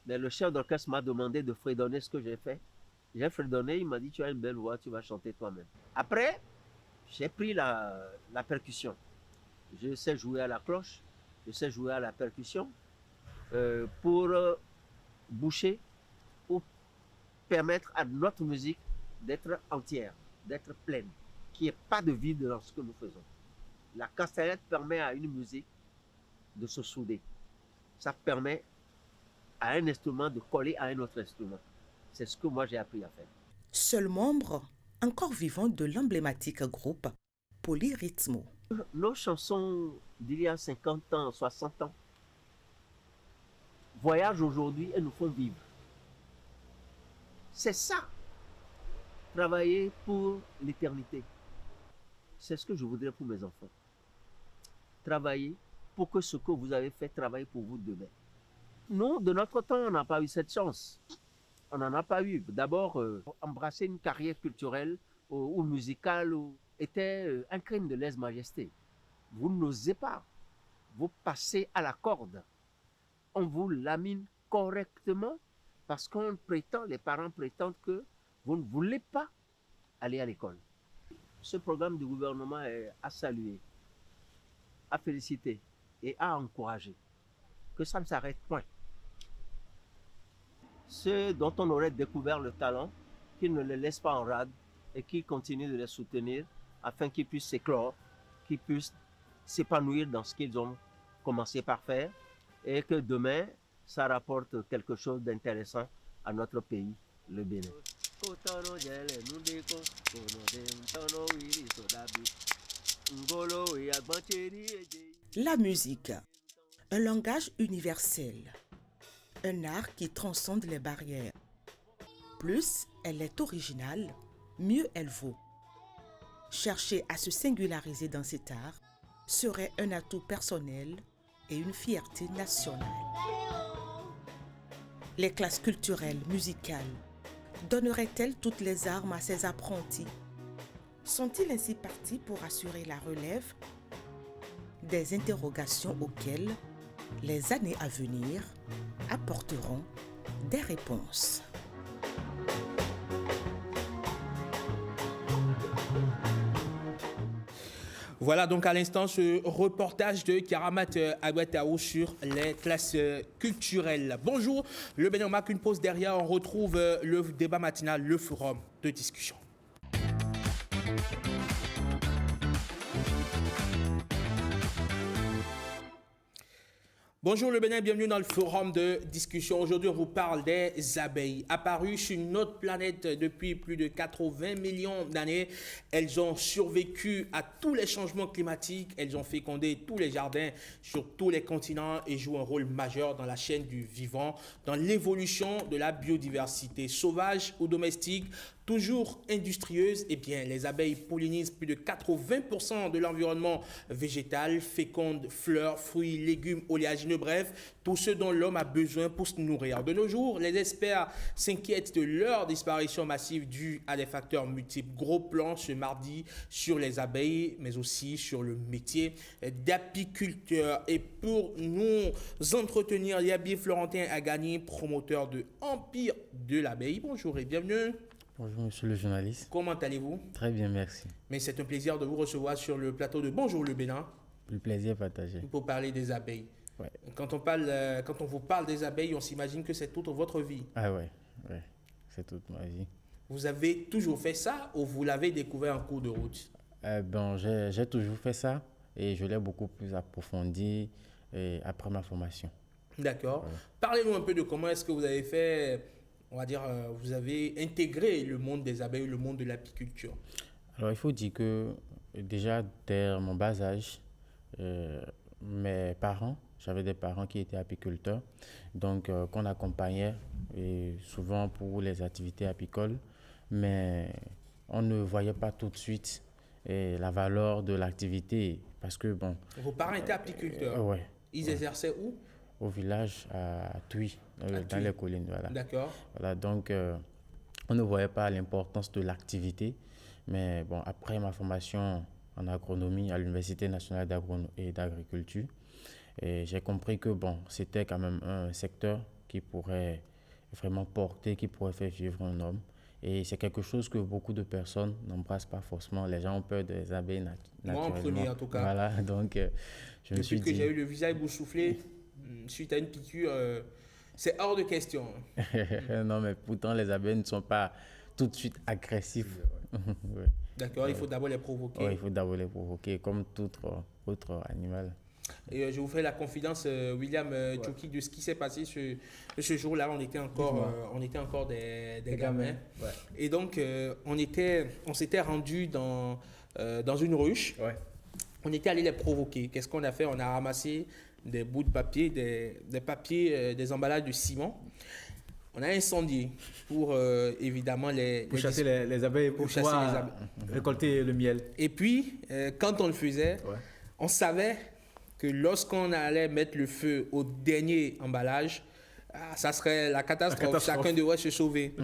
Mais le chef d'orchestre m'a demandé de fredonner ce que j'ai fait. J'ai fredonné, il m'a dit, tu as une belle voix, tu vas chanter toi-même. Après, j'ai pris la percussion. Je sais jouer à la cloche, je sais jouer à la percussion pour boucher, pour permettre à notre musique d'être entière, d'être pleine, qu'il n'y ait pas de vide dans ce que nous faisons. La castagnette permet à une musique de se souder. Ça permet à un instrument de coller à un autre instrument. C'est ce que moi j'ai appris à faire. Seul membre encore vivant de l'emblématique groupe Polyrythmo. Nos chansons d'il y a 50 ans, 60 ans, voyagent aujourd'hui et nous font vivre. C'est ça, travailler pour l'éternité. C'est ce que je voudrais pour mes enfants. Travailler pour que ce que vous avez fait travaille pour vous demain. Nous, de notre temps, on n'a pas eu cette chance. On n'en a pas eu. D'abord, embrasser une carrière culturelle ou musicale était un crime de lèse-majesté. Vous n'osez pas. Vous passez à la corde. On vous lamine correctement parce qu'on prétend, les parents prétendent que vous ne voulez pas aller à l'école. Ce programme du gouvernement est à saluer, à féliciter et à encourager. Que ça ne s'arrête point. Ceux dont on aurait découvert le talent, qu'ils ne les laissent pas en rade et qu'ils continuent de les soutenir afin qu'ils puissent s'éclore, qu'ils puissent s'épanouir dans ce qu'ils ont commencé par faire et que demain, ça rapporte quelque chose d'intéressant à notre pays, le Bénin. La musique, un langage universel, un art qui transcende les barrières. Plus elle est originale, mieux elle vaut. Chercher à se singulariser dans cet art serait un atout personnel et une fierté nationale. Les classes culturelles, musicales, donneraient-elles toutes les armes à ces apprentis? Sont-ils ainsi partis pour assurer la relève? Des interrogations auxquelles les années à venir apporteront des réponses. Voilà donc à l'instant ce reportage de Karamat Agwataou sur les classes culturelles. Bonjour, le Bénin, on marque une pause derrière, on retrouve le débat matinal, le forum de discussion. Bonjour le Bénin, bienvenue dans le forum de discussion. Aujourd'hui, on vous parle des abeilles. Apparues sur notre planète depuis plus de 80 millions d'années, elles ont survécu à tous les changements climatiques, elles ont fécondé tous les jardins sur tous les continents et jouent un rôle majeur dans la chaîne du vivant, dans l'évolution de la biodiversité. Sauvage ou domestique, toujours industrieuses, eh bien, les abeilles pollinisent plus de 80% de l'environnement végétal, fécondent fleurs, fruits, légumes, oléagineux, bref, tout ce dont l'homme a besoin pour se nourrir. De nos jours, les experts s'inquiètent de leur disparition massive due à des facteurs multiples. Gros plan ce mardi sur les abeilles, mais aussi sur le métier d'apiculteur. Et pour nous entretenir, Yabi Florentin Agani, promoteur de Empire de l'abeille. Bonjour et bienvenue. Bonjour monsieur le journaliste. Comment allez-vous? Très bien, merci. Mais c'est un plaisir de vous recevoir sur le plateau de Bonjour le Bénin. Le plaisir partagé. Pour parler des abeilles. Ouais. Quand on vous parle des abeilles, on s'imagine que c'est toute votre vie. Ah ouais, c'est toute ma vie. Vous avez toujours fait ça ou vous l'avez découvert en cours de route? J'ai toujours fait ça et je l'ai beaucoup plus approfondi après ma formation. D'accord. Ouais. Parlez-nous un peu de comment est-ce que vous avez fait, on va dire, vous avez intégré le monde des abeilles, le monde de l'apiculture. Alors il faut dire que déjà dès mon bas âge, j'avais des parents qui étaient apiculteurs, donc qu'on accompagnait et souvent pour les activités apicoles, mais on ne voyait pas tout de suite la valeur de l'activité parce que bon. Vos parents étaient apiculteurs. Oui. Ils exerçaient où? Au village à Tuy, dans les collines. Voilà. D'accord. Voilà, donc on ne voyait pas l'importance de l'activité, mais bon, après ma formation en agronomie à l'Université nationale d'agronomie et d'agriculture, j'ai compris que bon, c'était quand même un secteur qui pourrait vraiment porter, qui pourrait faire vivre un homme. Et c'est quelque chose que beaucoup de personnes n'embrassent pas forcément. Les gens ont peur des abeilles naturellement. Moi en premier en tout cas. Voilà, donc je me suis dit... Depuis que j'ai eu le visage boursouflé, suite à une piqûre, c'est hors de question. Non, mais pourtant les abeilles ne sont pas tout de suite agressifs. Ouais. D'accord, il faut d'abord les provoquer. Oui, il faut d'abord les provoquer, comme tout autre animal. Et je vous fais la confidence, William Tchouki, de ce qui s'est passé ce jour-là. On était encore des gamins. Ouais. Et donc, on s'était rendu dans une ruche. Ouais. On était allé les provoquer. Qu'est-ce qu'on a fait? On a ramassé des bouts de papier, des papiers, des emballages de ciment. On a incendié pour évidemment pour chasser les abeilles, pour pouvoir récolter le miel. Et puis, quand on le faisait, on savait que lorsqu'on allait mettre le feu au dernier emballage, ça serait la catastrophe. Chacun devrait se sauver.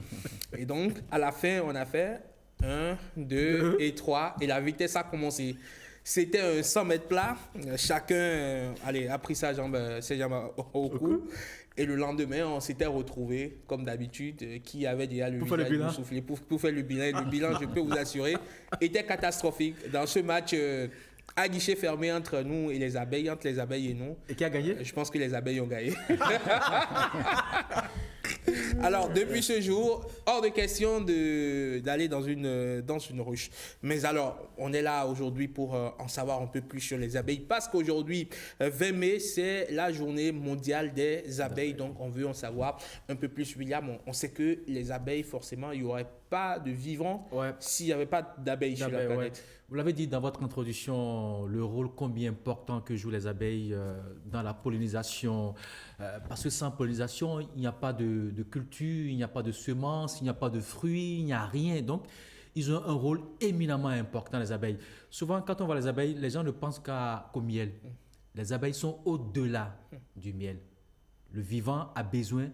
Et donc, à la fin, on a fait 1, 2 et 3 et la vitesse a commencé. C'était un 100 mètres plat. Chacun a pris ses jambes au cou. Et le lendemain, on s'était retrouvés, comme d'habitude, qui avait déjà le visage soufflé pour faire le bilan. Et le bilan, je peux vous assurer, était catastrophique. Dans ce match à guichet fermé entre nous et les abeilles, entre les abeilles et nous. Et qui a gagné? Je pense que les abeilles ont gagné. Alors, depuis ce jour, hors de question d'aller dans une ruche. Mais alors, on est là aujourd'hui pour en savoir un peu plus sur les abeilles, parce qu'aujourd'hui, 20 mai, c'est la journée mondiale des abeilles. Donc, on veut en savoir un peu plus. William, on sait que les abeilles, forcément, il y aurait pas de vivant s'il n'y avait pas d'abeilles sur la planète. Vous l'avez dit dans votre introduction, le rôle combien important que jouent les abeilles dans la pollinisation. Parce que sans pollinisation, il n'y a pas de culture, il n'y a pas de semences, il n'y a pas de fruits, il n'y a rien. Donc, ils ont un rôle éminemment important, les abeilles. Souvent, quand on voit les abeilles, les gens ne pensent qu'au miel. Les abeilles sont au-delà du miel. Le vivant a besoin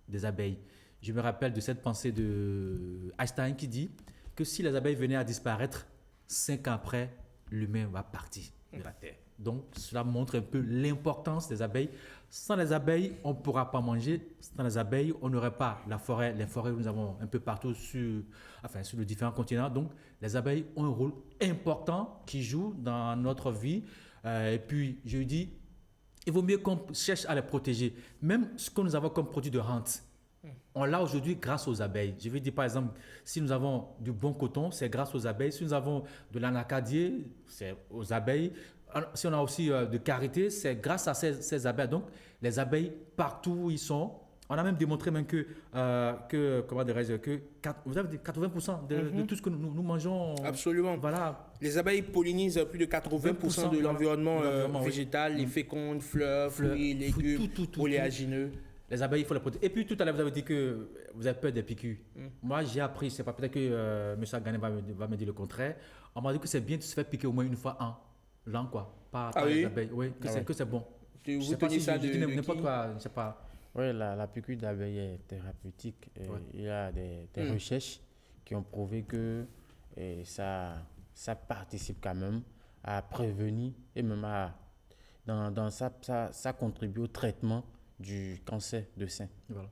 des abeilles. Je me rappelle de cette pensée de Einstein qui dit que si les abeilles venaient à disparaître, 5 ans après, l'humain va partir de la Terre. Donc, cela montre un peu l'importance des abeilles. Sans les abeilles, on ne pourra pas manger. Sans les abeilles, on n'aurait pas la forêt. Les forêts, nous avons un peu partout sur les différents continents. Donc, les abeilles ont un rôle important qui joue dans notre vie. Et puis, je dis, il vaut mieux qu'on cherche à les protéger. Même ce que nous avons comme produit de rente, on l'a aujourd'hui grâce aux abeilles. Je vais dire par exemple, si nous avons du bon coton, c'est grâce aux abeilles. Si nous avons de l'anacadier, c'est aux abeilles. Si on a aussi de karité, c'est grâce à ces abeilles. Donc, les abeilles, partout où ils sont, on a même démontré même comment dirais-je, que vous avez dit 80% de tout ce que nous mangeons. Absolument. Voilà. Les abeilles pollinisent plus de 80% de l'environnement végétal, les fécondes, fleurs, fruits, légumes, oléagineux. Les abeilles, il faut les protéger. Et puis tout à l'heure, vous avez dit que vous avez peur des piqûres. Moi, j'ai appris, c'est pas peut-être que M. Agane va me dire le contraire. On m'a dit que c'est bien de se faire piquer au moins une fois l'an, quoi. Par les abeilles. Oui, que c'est bon. Vous tenez ça de n'importe quoi, je ne sais pas. Oui, la piqûre d'abeille est thérapeutique. Il y a des recherches qui ont prouvé que ça participe quand même à prévenir et même ça contribue au traitement du cancer de sein. Voilà.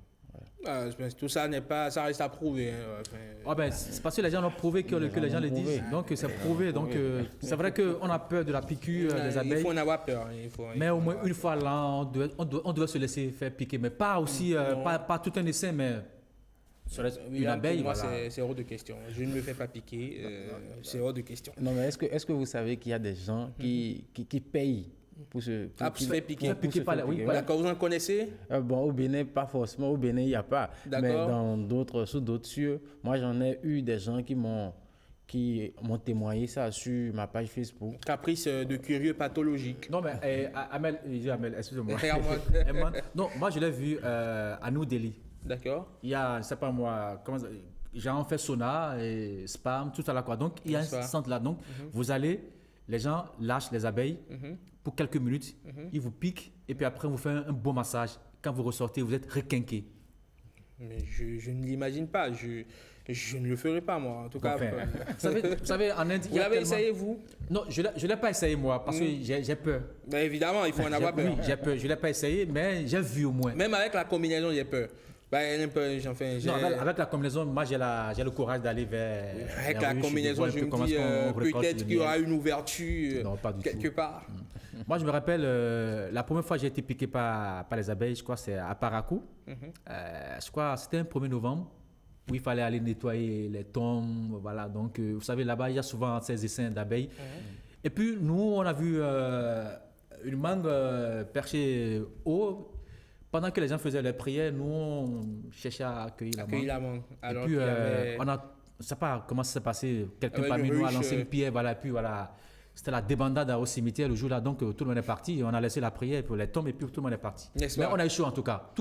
Tout ça ça reste à prouver. C'est parce que les gens ont prouvé que les gens le disent. Donc c'est prouvé. Donc c'est vrai qu'on a peur de la piqûre des abeilles. Il faut en avoir peur. Mais au moins une fois là, on doit se laisser faire piquer. Mais pas aussi, pas tout un essai, mais une abeille. Pour moi, c'est hors de question. Je ne me fais pas piquer. C'est hors de question. Non, mais est-ce que vous savez qu'il y a des gens qui payent pour se faire piquer. D'accord, vous en connaissez? Au Bénin, pas forcément. Au Bénin, il n'y a pas. Mais sous d'autres cieux, moi j'en ai eu des gens qui m'ont témoigné ça sur ma page Facebook. Caprice de curieux pathologique. Non, mais Amel, excusez-moi. Non, moi je l'ai vu à New Delhi. D'accord. Il y a, je ne sais pas moi, j'en fais sauna et spam, tout ça là quoi. Donc il y a un centre là. Donc vous allez, les gens lâchent les abeilles pour quelques minutes, ils vous piquent et puis après on vous fait un bon massage. Quand vous ressortez, vous êtes requinqué. Mais je ne l'imagine pas. Je ne le ferai pas moi. En tout cas. Vous savez, en Inde, vous l'avez essayé vous? Non, je ne l'ai pas essayé moi parce que j'ai peur. Ben, évidemment, il faut en avoir peur. Oui, j'ai peur. Je ne l'ai pas essayé, mais j'ai vu au moins. Même avec la combinaison, j'ai peur. Avec la combinaison, moi j'ai le courage d'aller vers. Avec la combinaison, je me dis peut-être qu'il y aura une ouverture quelque part. Moi je me rappelle, la première fois que j'ai été piqué par les abeilles, je crois c'est à Parakou. Je crois c'était un 1er novembre où il fallait aller nettoyer les tombes. Voilà, donc vous savez là-bas il y a souvent ces essaims d'abeilles. Et puis nous on a vu une mangue perchée haut. Pendant que les gens faisaient les prières, nous, on cherchait à accueillir la mangue. Alors et puis, on ne sait pas comment ça s'est passé. Quelqu'un parmi nous a lancé une pierre, voilà, et puis voilà. C'était la débandade au cimetière le jour-là, donc tout le monde est parti. Et on a laissé la prière pour les tombes, et puis tout le monde est parti. Mais on a eu chaud en tout cas.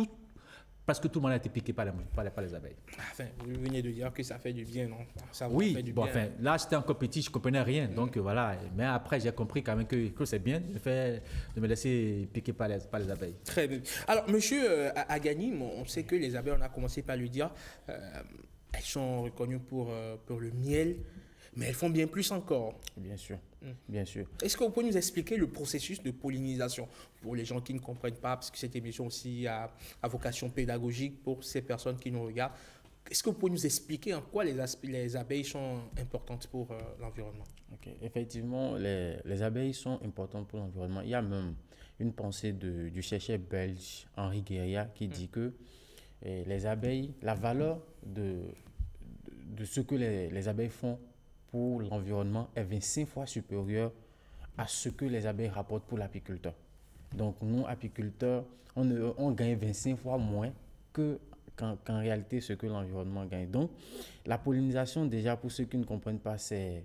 Parce que tout le monde a été piqué par les abeilles. Enfin, vous venez de dire que ça fait du bien, non? Ça fait du bien. Là, j'étais encore petit, je ne comprenais rien. Donc voilà. Mais après, j'ai compris quand même que c'est bien de me laisser piquer par les abeilles. Très bien. Alors, monsieur Agani, on sait que les abeilles, on a commencé par le dire, elles sont reconnues pour le miel, mais elles font bien plus encore. Bien sûr. Bien sûr. Est-ce que vous pouvez nous expliquer le processus de pollinisation pour les gens qui ne comprennent pas, parce que cette émission aussi a vocation pédagogique pour ces personnes qui nous regardent. Est-ce que vous pouvez nous expliquer en quoi les abeilles sont importantes pour l'environnement? Effectivement, les abeilles sont importantes pour l'environnement. Il y a même une pensée du chercheur belge Henri Guéria qui dit que les abeilles, la valeur de ce que les abeilles font pour l'environnement est 25 fois supérieur à ce que les abeilles rapportent pour l'apiculteur. Donc nous, apiculteurs, on gagne 25 fois moins qu'en réalité ce que l'environnement gagne. Donc, la pollinisation, déjà, pour ceux qui ne comprennent pas, c'est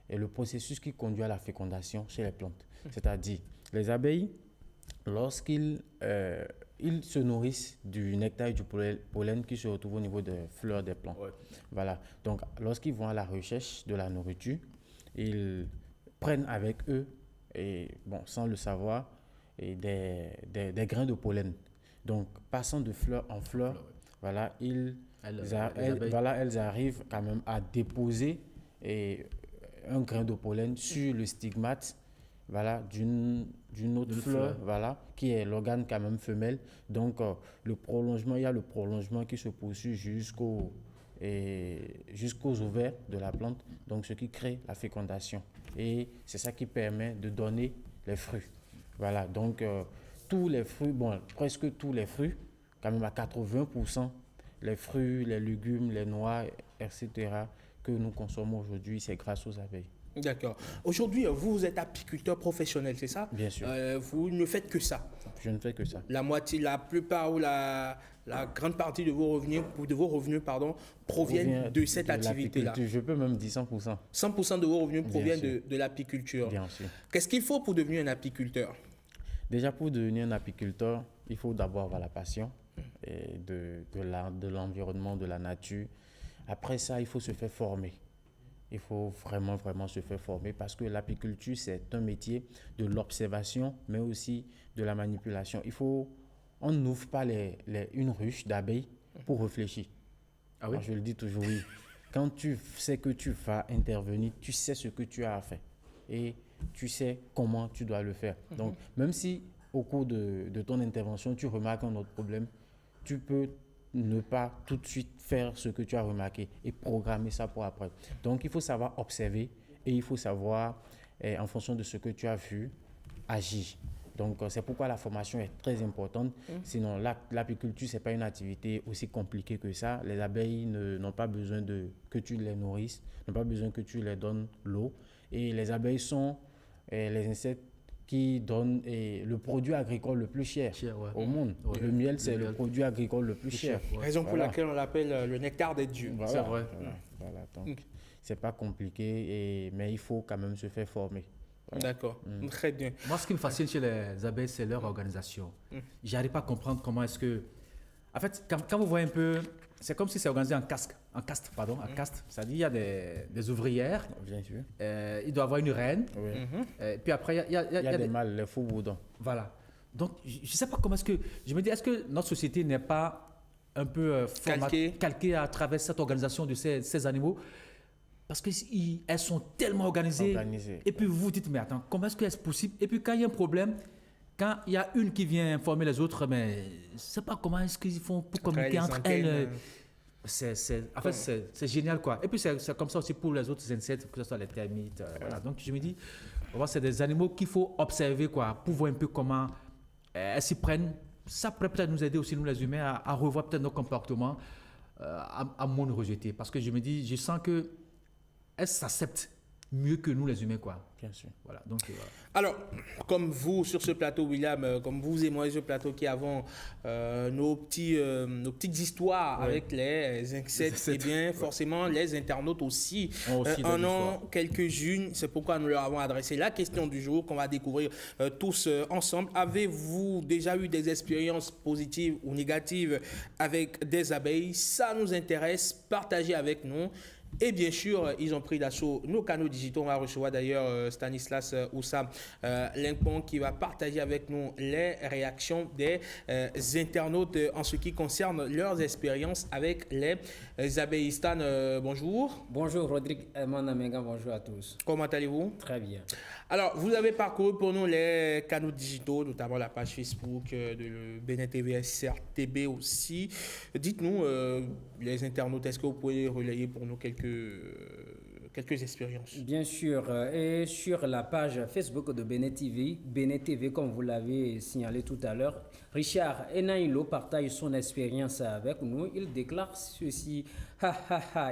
le processus qui conduit à la fécondation chez les plantes. C'est-à-dire, les abeilles, lorsqu'ils ils se nourrissent du nectar et du pollen qui se retrouvent au niveau des fleurs des plants. Ouais. Voilà. Donc, lorsqu'ils vont à la recherche de la nourriture, ils prennent avec eux, et, bon, sans le savoir, et des grains de pollen. Donc, passant de fleur en fleur, voilà, elles arrivent quand même à déposer un grain de pollen sur le stigmate, voilà, d'une autre fleur, voilà, qui est l'organe quand même femelle. Donc, il y a le prolongement qui se poursuit jusqu'aux ovaires de la plante, donc ce qui crée la fécondation. Et c'est ça qui permet de donner les fruits. Voilà, donc tous les fruits, bon, presque tous les fruits, quand même à 80%, les fruits, les légumes, les noix, etc., que nous consommons aujourd'hui, c'est grâce aux abeilles. D'accord. Aujourd'hui, vous êtes apiculteur professionnel, c'est ça? Bien sûr. Vous ne faites que ça? Je ne fais que ça. La plupart ou la grande partie de vos revenus, proviennent de cette activité-là. Je peux même dire 100%. 100% de vos revenus proviennent de l'apiculture. Bien sûr. Qu'est-ce qu'il faut pour devenir un apiculteur? Déjà, pour devenir un apiculteur, il faut d'abord avoir la passion et de l'environnement, de la nature. Après ça, il faut se faire former. Il faut vraiment se faire former parce que l'apiculture, c'est un métier de l'observation, mais aussi de la manipulation. On n'ouvre pas une ruche d'abeilles pour réfléchir. Ah oui? Alors, je le dis toujours, oui. Quand tu sais que tu vas intervenir, tu sais ce que tu as à faire et tu sais comment tu dois le faire. Donc, même si au cours de ton intervention, tu remarques un autre problème, tu peux ne pas tout de suite faire ce que tu as remarqué et programmer ça pour après. Donc, il faut savoir observer et il faut savoir, en fonction de ce que tu as vu, agir. Donc, c'est pourquoi la formation est très importante. Sinon, l'apiculture, ce n'est pas une activité aussi compliquée que ça. Les abeilles n'ont pas besoin que tu les nourrisses, n'ont pas besoin que tu les donnes l'eau. Et les abeilles sont les insectes qui donne le produit agricole le plus cher au monde. Ouais. Le miel, c'est le produit agricole le plus cher. Raison pour laquelle on l'appelle le nectar des dieux. Voilà. C'est vrai. Voilà. Donc, c'est pas compliqué, mais il faut quand même se faire former. Voilà. D'accord, très bien. Moi, ce qui me fascine chez les abeilles, c'est leur organisation. J'arrive pas à comprendre comment est-ce que... En fait, quand vous voyez un peu... C'est comme si c'est organisé en caste. C'est-à-dire il y a des ouvrières. Bien sûr. Il doit y avoir une reine. Oui. Puis après, il y a des mâles, les faux boudins. Voilà. Donc, je ne sais pas comment est-ce que... Je me dis, est-ce que notre société n'est pas un peu calquée à travers cette organisation de ces animaux? Parce qu'elles sont tellement organisées. Et puis vous vous dites, mais attends, comment est-ce que c'est possible? Et puis quand il y a un problème... Quand il y a une qui vient informer les autres, mais je ne sais pas comment est-ce qu'ils font pour communiquer entre elles. En fait, c'est génial, quoi. Et puis, c'est comme ça aussi pour les autres insectes, que ce soit les termites. Voilà. Donc, je me dis, c'est des animaux qu'il faut observer, quoi, pour voir un peu comment elles s'y prennent. Ça pourrait peut-être nous aider aussi, nous les humains, à revoir peut-être nos comportements, à moins nous rejeter. Parce que je me dis, je sens qu'elles s'acceptent mieux que nous les humains, quoi. Bien sûr. Voilà. Donc, voilà. Alors, comme vous sur ce plateau, William, comme vous et moi sur ce plateau qui avons nos petites histoires avec les insectes, eh bien, forcément, les internautes aussi en ont quelques-unes. C'est pourquoi nous leur avons adressé la question du jour qu'on va découvrir tous ensemble. Avez-vous déjà eu des expériences positives ou négatives avec des abeilles? Ça nous intéresse. Partagez avec nous. Et bien sûr, ils ont pris d'assaut nos canaux digitaux. On va recevoir d'ailleurs Stanislas Oussa Limpon qui va partager avec nous les réactions des internautes en ce qui concerne leurs expériences avec les abeilles. Stan, bonjour. Bonjour Rodrigue Manamenga, bonjour à tous. Comment allez-vous? Très bien. Alors, vous avez parcouru pour nous les canaux digitaux, notamment la page Facebook de Bénin TV, SRTB aussi. Dites-nous, les internautes, est-ce que vous pouvez relayer pour nous quelques quelques expériences. Bien sûr, et sur la page Facebook de Béné TV, comme vous l'avez signalé tout à l'heure, Richard Enaïlo partage son expérience avec nous. Il déclare ceci: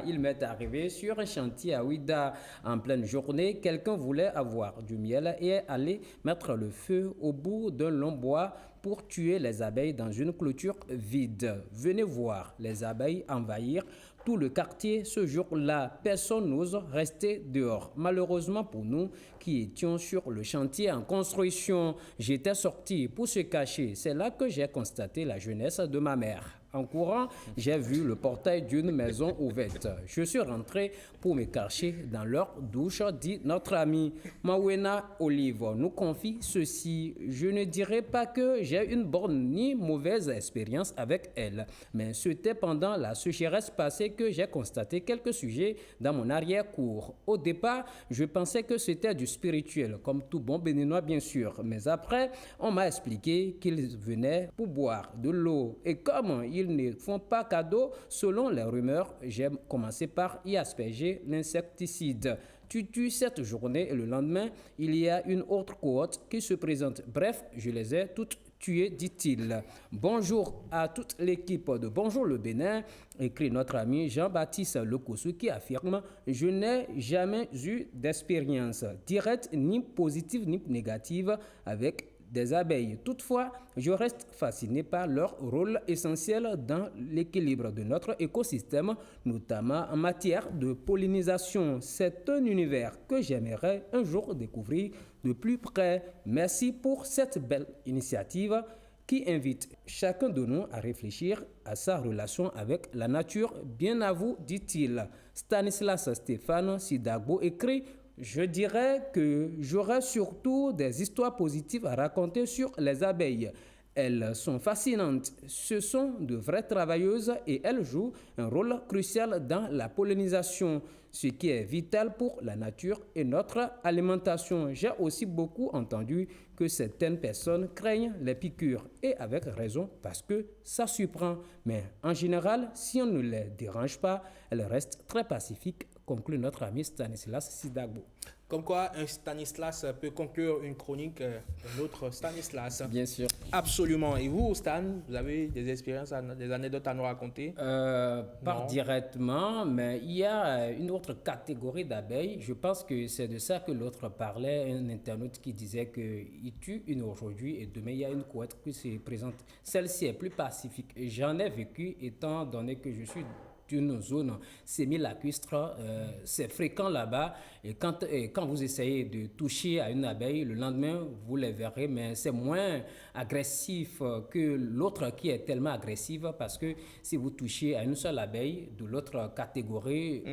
il m'est arrivé sur un chantier à Ouida en pleine journée. Quelqu'un voulait avoir du miel et est allé mettre le feu au bout d'un long bois pour tuer les abeilles dans une clôture vide. Venez voir, les abeilles envahirent tout le quartier ce jour-là. Personne n'ose rester dehors. Malheureusement pour nous qui étions sur le chantier en construction, j'étais sorti pour se cacher. C'est là que j'ai constaté la jeunesse de ma mère. En courant, j'ai vu le portail d'une maison ouverte. Je suis rentré pour me cacher dans leur douche, dit notre amie Mawena Olive. Nous confie ceci: je ne dirais pas que j'ai une bonne ni mauvaise expérience avec elle, mais c'était pendant la sécheresse passée que j'ai constaté quelques sujets dans mon arrière-cour. Au départ, je pensais que c'était du spirituel, comme tout bon béninois bien sûr, mais après, on m'a expliqué qu'ils venaient pour boire de l'eau, et comme ils ne font pas cadeau, selon les rumeurs, j'ai commencé par y asperger l'insecticide. Tu tues cette journée et le lendemain, il y a une autre cohorte qui se présente. Bref, je les ai toutes tuées, dit-il. Bonjour à toute l'équipe de Bonjour le Bénin, écrit notre ami Jean-Baptiste Lekossou qui affirme: je n'ai jamais eu d'expérience directe, ni positive ni négative avec des abeilles. Toutefois, je reste fasciné par leur rôle essentiel dans l'équilibre de notre écosystème, notamment en matière de pollinisation. C'est un univers que j'aimerais un jour découvrir de plus près. Merci pour cette belle initiative qui invite chacun de nous à réfléchir à sa relation avec la nature. Bien à vous, dit-il. Stanislas Stéphane Sidagbo écrit: je dirais que j'aurais surtout des histoires positives à raconter sur les abeilles. Elles sont fascinantes, ce sont de vraies travailleuses et elles jouent un rôle crucial dans la pollinisation, ce qui est vital pour la nature et notre alimentation. J'ai aussi beaucoup entendu que certaines personnes craignent les piqûres, et avec raison, parce que ça surprend. Mais en général, si on ne les dérange pas, elles restent très pacifiques, conclut notre ami Stanislas Sidagbo. Comme quoi, un Stanislas peut conclure une chronique d'un autre Stanislas. Bien sûr. Absolument. Et vous, Stan, vous avez des expériences, des anecdotes à nous raconter? Pas directement, mais il y a une autre catégorie d'abeilles. Je pense que c'est de ça que l'autre parlait, un internaute qui disait qu'il tue une aujourd'hui et demain il y a une couette qui se présente. Celle-ci est plus pacifique. J'en ai vécu étant donné que je suis d'une zone semi-lacustre, c'est fréquent là-bas, et quand vous essayez de toucher à une abeille, le lendemain vous les verrez, mais c'est moins agressif que l'autre qui est tellement agressive, parce que si vous touchez à une seule abeille de l'autre catégorie,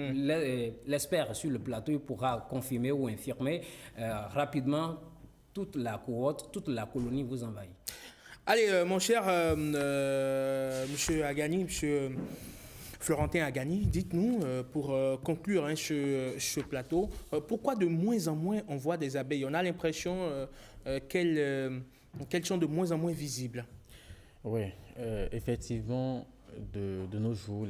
l'expert sur le plateau pourra confirmer ou infirmer rapidement, toute la cohorte, toute la colonie vous envahit. Allez, mon cher monsieur Agani, monsieur Florentin Agani, dites-nous, pour conclure ce plateau, pourquoi de moins en moins on voit des abeilles? On a l'impression qu'elles sont de moins en moins visibles. Oui, effectivement, de nos jours,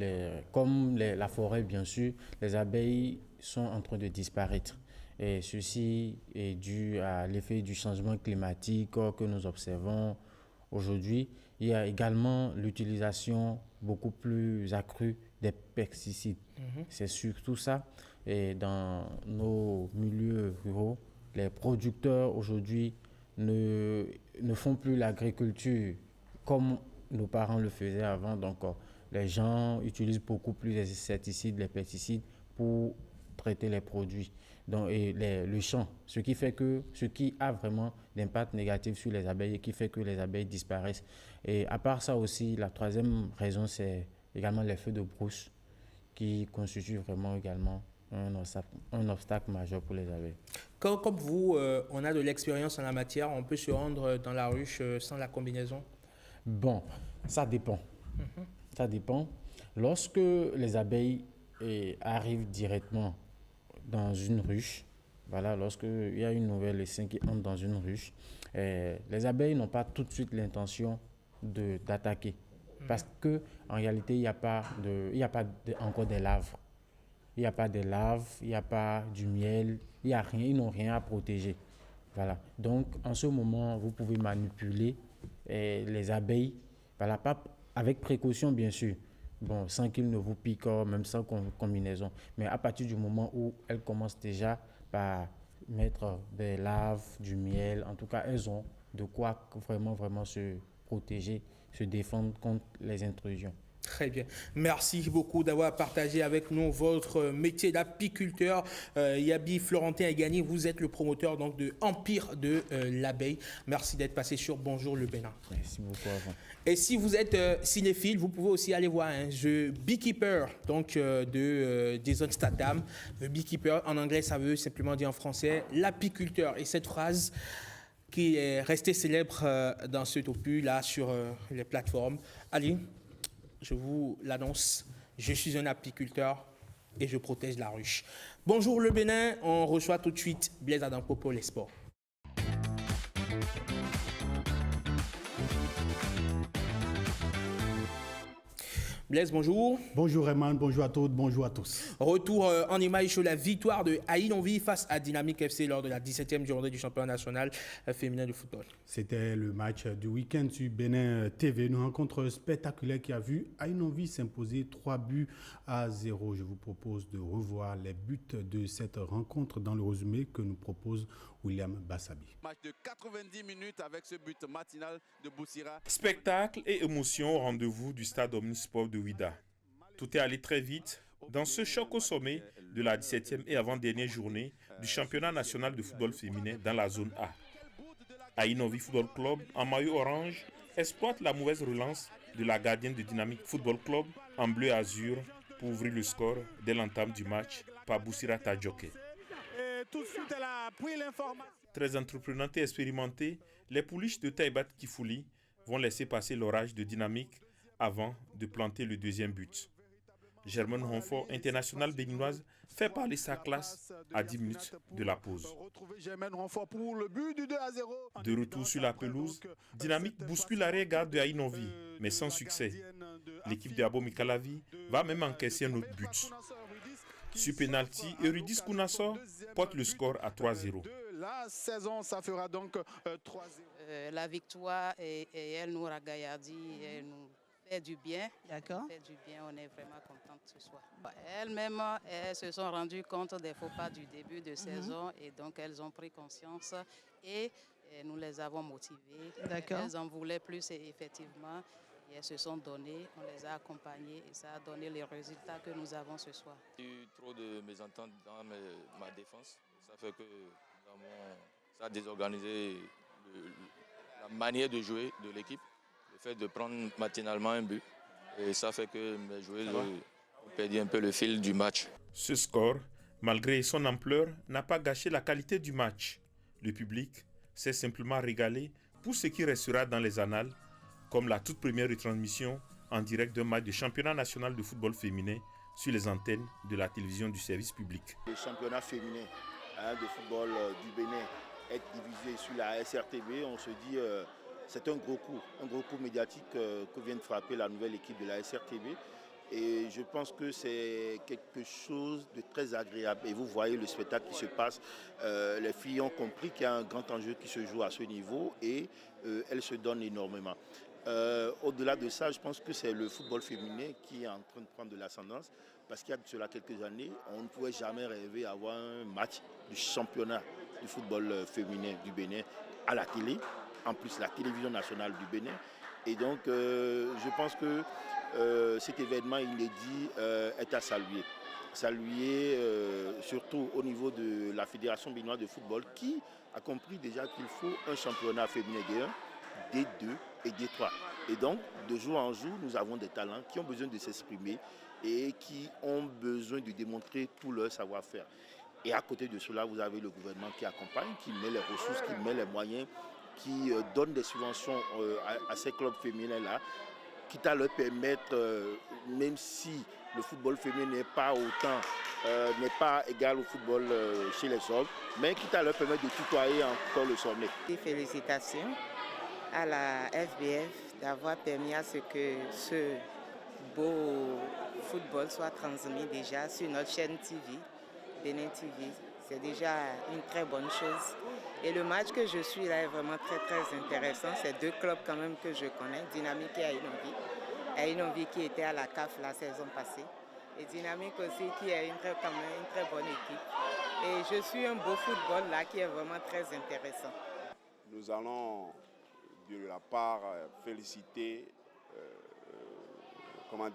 comme la forêt, bien sûr, les abeilles sont en train de disparaître. Et ceci est dû à l'effet du changement climatique que nous observons aujourd'hui. Il y a également l'utilisation beaucoup plus accrue des pesticides. C'est surtout ça. Et dans nos milieux ruraux, les producteurs aujourd'hui ne font plus l'agriculture comme nos parents le faisaient avant. Donc, les gens utilisent beaucoup plus les insecticides, les pesticides pour traiter les produits. Donc, et le champ, ce qui a vraiment d'impact négatif sur les abeilles et qui fait que les abeilles disparaissent. Et à part ça aussi, la troisième raison, c'est également les feux de brousse qui constituent vraiment également un obstacle majeur pour les abeilles. Comme vous, on a de l'expérience en la matière, on peut se rendre dans la ruche sans la combinaison? Bon, ça dépend. Ça dépend. Lorsque les abeilles arrivent directement dans une ruche, voilà, lorsqu'il y a une nouvelle essaim qui entre dans une ruche, les abeilles n'ont pas tout de suite l'intention d'attaquer. Parce qu'en réalité, il n'y a pas encore des larves. il n'y a pas de larves, il n'y a pas du miel, il n'y a rien, ils n'ont rien à protéger. Voilà. Donc, en ce moment, vous pouvez manipuler les abeilles, voilà, pas avec précaution, bien sûr, bon, sans qu'ils ne vous piquent, même sans combinaison. Mais à partir du moment où elles commencent déjà par mettre des larves, du miel, en tout cas, elles ont de quoi vraiment se protéger, se défendre contre les intrusions. Très bien. Merci beaucoup d'avoir partagé avec nous votre métier d'apiculteur. Yabi Florentin Egani, vous êtes le promoteur donc, de Empire de l'abeille. Merci d'être passé sur Bonjour le Bénin. Merci beaucoup à vous. Et si vous êtes cinéphile, vous pouvez aussi aller voir un jeu Beekeeper donc, de Jason Statham. Le Beekeeper, en anglais, ça veut simplement dire en français l'apiculteur. Et cette phrase qui est restée célèbre dans cet opus-là sur les plateformes. Allez, je vous l'annonce, je suis un apiculteur et je protège la ruche. Bonjour le Bénin, on reçoit tout de suite Blaise Adampo pour les sports. Blaise, bonjour. Bonjour Raymond, bonjour à toutes, bonjour à tous. Retour en image sur la victoire de Aïn-Envie face à Dynamique FC lors de la 17e journée du championnat national féminin de football. C'était le match du week-end sur Bénin TV, une rencontre spectaculaire qui a vu Aïn-Envie s'imposer 3-0. Je vous propose de revoir les buts de cette rencontre dans le résumé que nous propose William Bassabi. Match de 90 minutes avec ce but matinal de Boussira. Spectacle et émotion au rendez-vous du stade Omnisport de Ouidah. Tout est allé très vite dans ce choc au sommet de la 17e et avant-dernière journée du championnat national de football féminin dans la zone A. Aïn-Envie Football Club, en maillot orange, exploite la mauvaise relance de la gardienne de Dynamique Football Club en bleu azur pour ouvrir le score dès l'entame du match par Boussira Tadjoke. Tout de suite, elle a pris l'information. Très entreprenante et expérimentée, les pouliches de Taïbat Kifouli vont laisser passer l'orage de Dynamique avant de planter le deuxième but. Germaine Honfort, internationale béninoise, fait parler sa classe à 10 minutes de la pause. De retour sur la pelouse, Dynamique bouscule l'arrière-garde de Aïn-Envie, mais sans succès. L'équipe de Abo Mikalavi va même encaisser un autre but. Sur penalty, Eurydice Kounassor porte le score à 3-0. La saison, ça fera donc 3-0. La victoire et elle nous a Gayardi, elle nous fait du bien. D'accord. Fait du bien, on est vraiment contente ce soir. Elles-mêmes, elles se sont rendues compte des faux pas du début de saison et donc elles ont pris conscience et nous les avons motivées. D'accord. Elles en voulaient plus et effectivement. Et elles se sont données, on les a accompagnées et ça a donné les résultats que nous avons ce soir. Il y a eu trop de mésententes dans ma défense. Ça fait que ça a désorganisé la manière de jouer de l'équipe. Le fait de prendre matinalement un but. Et ça fait que mes joueurs ont perdu un peu le fil du match. Ce score, malgré son ampleur, n'a pas gâché la qualité du match. Le public s'est simplement régalé pour ce qui restera dans les annales, comme la toute première retransmission en direct d'un match de championnat national de football féminin sur les antennes de la télévision du service public. Le championnat féminin de football du Bénin est divisé sur la SRTB. On se dit c'est un gros coup médiatique que vient de frapper la nouvelle équipe de la SRTB. Et je pense que c'est quelque chose de très agréable. Et vous voyez le spectacle qui se passe. Les filles ont compris qu'il y a un grand enjeu qui se joue à ce niveau et elles se donnent énormément. Au-delà de ça, je pense que c'est le football féminin qui est en train de prendre de l'ascendance parce qu'il y a de cela quelques années, on ne pouvait jamais rêver d'avoir un match du championnat du football féminin du Bénin à la télé, en plus la télévision nationale du Bénin. Et donc, je pense que cet événement inédit est à saluer. Saluer surtout au niveau de la Fédération béninoise de football qui a compris déjà qu'il faut un championnat féminin D1, D2 et D3. Et donc, de jour en jour, nous avons des talents qui ont besoin de s'exprimer et qui ont besoin de démontrer tout leur savoir-faire. Et à côté de cela, vous avez le gouvernement qui accompagne, qui met les ressources, qui met les moyens, qui donne des subventions à ces clubs féminins-là, quitte à leur permettre, même si le football féminin n'est pas égal au football chez les hommes, mais quitte à leur permettre de tutoyer encore le sommet. Félicitations à la FBF d'avoir permis à ce que ce beau football soit transmis déjà sur notre chaîne TV, Bénin TV. C'est déjà une très bonne chose. Et le match que je suis là est vraiment très très intéressant. C'est deux clubs quand même que je connais, Dynamique et Aïnovi. Aïnovi qui était à la CAF la saison passée. Et Dynamique aussi qui est quand même une très bonne équipe. Et je suis un beau football là qui est vraiment très intéressant. Nous allons de la part féliciter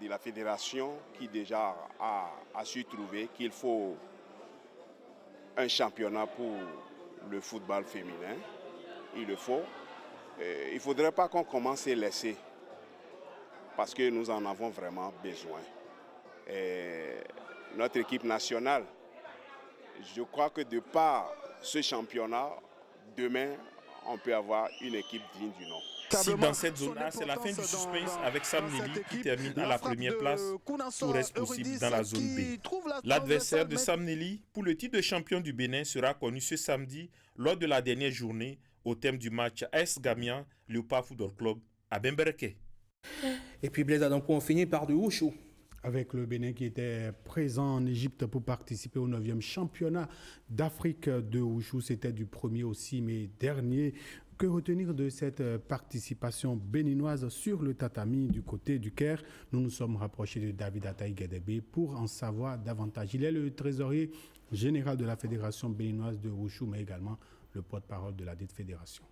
la fédération qui déjà a su trouver qu'il faut un championnat pour le football féminin. Il le faut. Il ne faudrait pas qu'on commence à laisser parce que nous en avons vraiment besoin. Et notre équipe nationale, je crois que de par ce championnat, demain, on peut avoir une équipe digne du nom. Si dans cette zone-là, c'est la fin du suspense avec Sam Nelly qui termine à la première place, tout reste possible dans la zone B. L'adversaire de Sam Nelly pour le titre de champion du Bénin sera connu ce samedi lors de la dernière journée au thème du match AS Gamian Léopard Football Club à Bemberké. Et puis Blaise Adampo, on finit par de Wushu. Avec le Bénin qui était présent en Égypte pour participer au 9e championnat d'Afrique de Wushu. C'était du 1er au 6 mai dernier. Que retenir de cette participation béninoise sur le tatami du côté du Caire? Nous nous sommes rapprochés de David Ataï Guédébé pour en savoir davantage. Il est le trésorier général de la Fédération béninoise de Wushu, mais également le porte-parole de la dite fédération.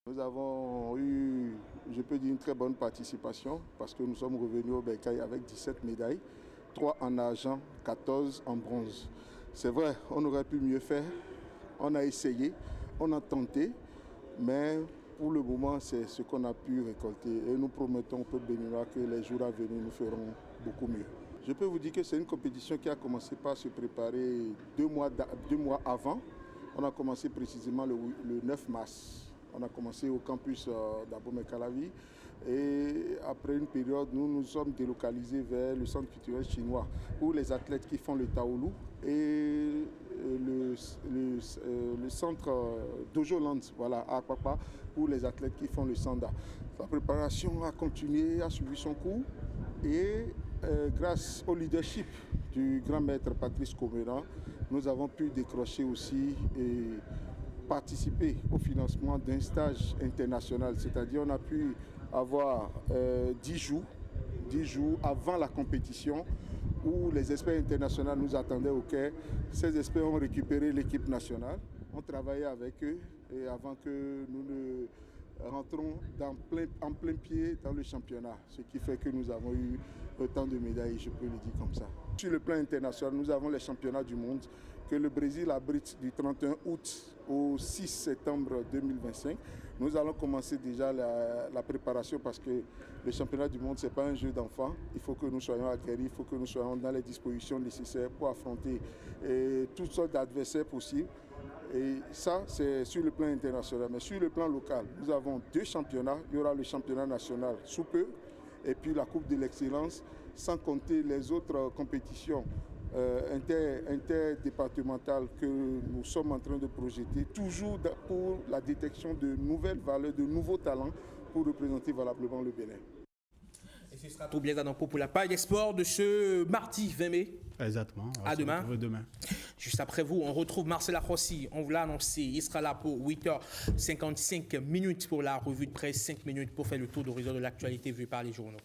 Nous avons eu, je peux dire, une très bonne participation parce que nous sommes revenus au Bercail avec 17 médailles, 3 en argent, 14 en bronze. C'est vrai, on aurait pu mieux faire, on a essayé, on a tenté, mais pour le moment, c'est ce qu'on a pu récolter. Et nous promettons au peuple béninois que les jours à venir, nous ferons beaucoup mieux. Je peux vous dire que c'est une compétition qui a commencé par se préparer 2 mois avant. On a commencé précisément le 9 mars. On a commencé au campus d'Abomey-Calavi et après une période, nous nous sommes délocalisés vers le centre culturel chinois où les athlètes qui font le Taolu et le centre Dojo Land, voilà, à Akpakpa, pour les athlètes qui font le Sanda. La préparation a continué, a suivi son cours et grâce au leadership du grand maître Patrice Komera, nous avons pu décrocher aussi et participer au financement d'un stage international, c'est-à-dire on a pu avoir 10 jours avant la compétition où les experts internationaux nous attendaient au Caire. Ces experts ont récupéré l'équipe nationale, ont travaillé avec eux et avant que nous ne rentrons en plein pied dans le championnat, ce qui fait que nous avons eu autant de médailles, je peux le dire comme ça. Sur le plan international, nous avons les championnats du monde que le Brésil abrite du 31 août au 6 septembre 2025. Nous allons commencer déjà la préparation parce que le championnat du monde, ce n'est pas un jeu d'enfant. Il faut que nous soyons aguerris, il faut que nous soyons dans les dispositions nécessaires pour affronter toutes sortes d'adversaires possibles. Et ça, c'est sur le plan international. Mais sur le plan local, nous avons 2 championnats. Il y aura le championnat national sous peu et puis la Coupe de l'excellence, sans compter les autres compétitions interdépartementales que nous sommes en train de projeter, toujours pour la détection de nouvelles valeurs, de nouveaux talents pour représenter valablement le Bénin. Et ce sera tout bien pour la page des sports de ce mardi 20 mai. Exactement. À demain. Demain. Juste après vous, on retrouve Marcel Rossi. On vous l'a annoncé. Il sera là pour 8h55 pour la revue de presse, 5 minutes pour faire le tour d'horizon de l'actualité vue par les journaux.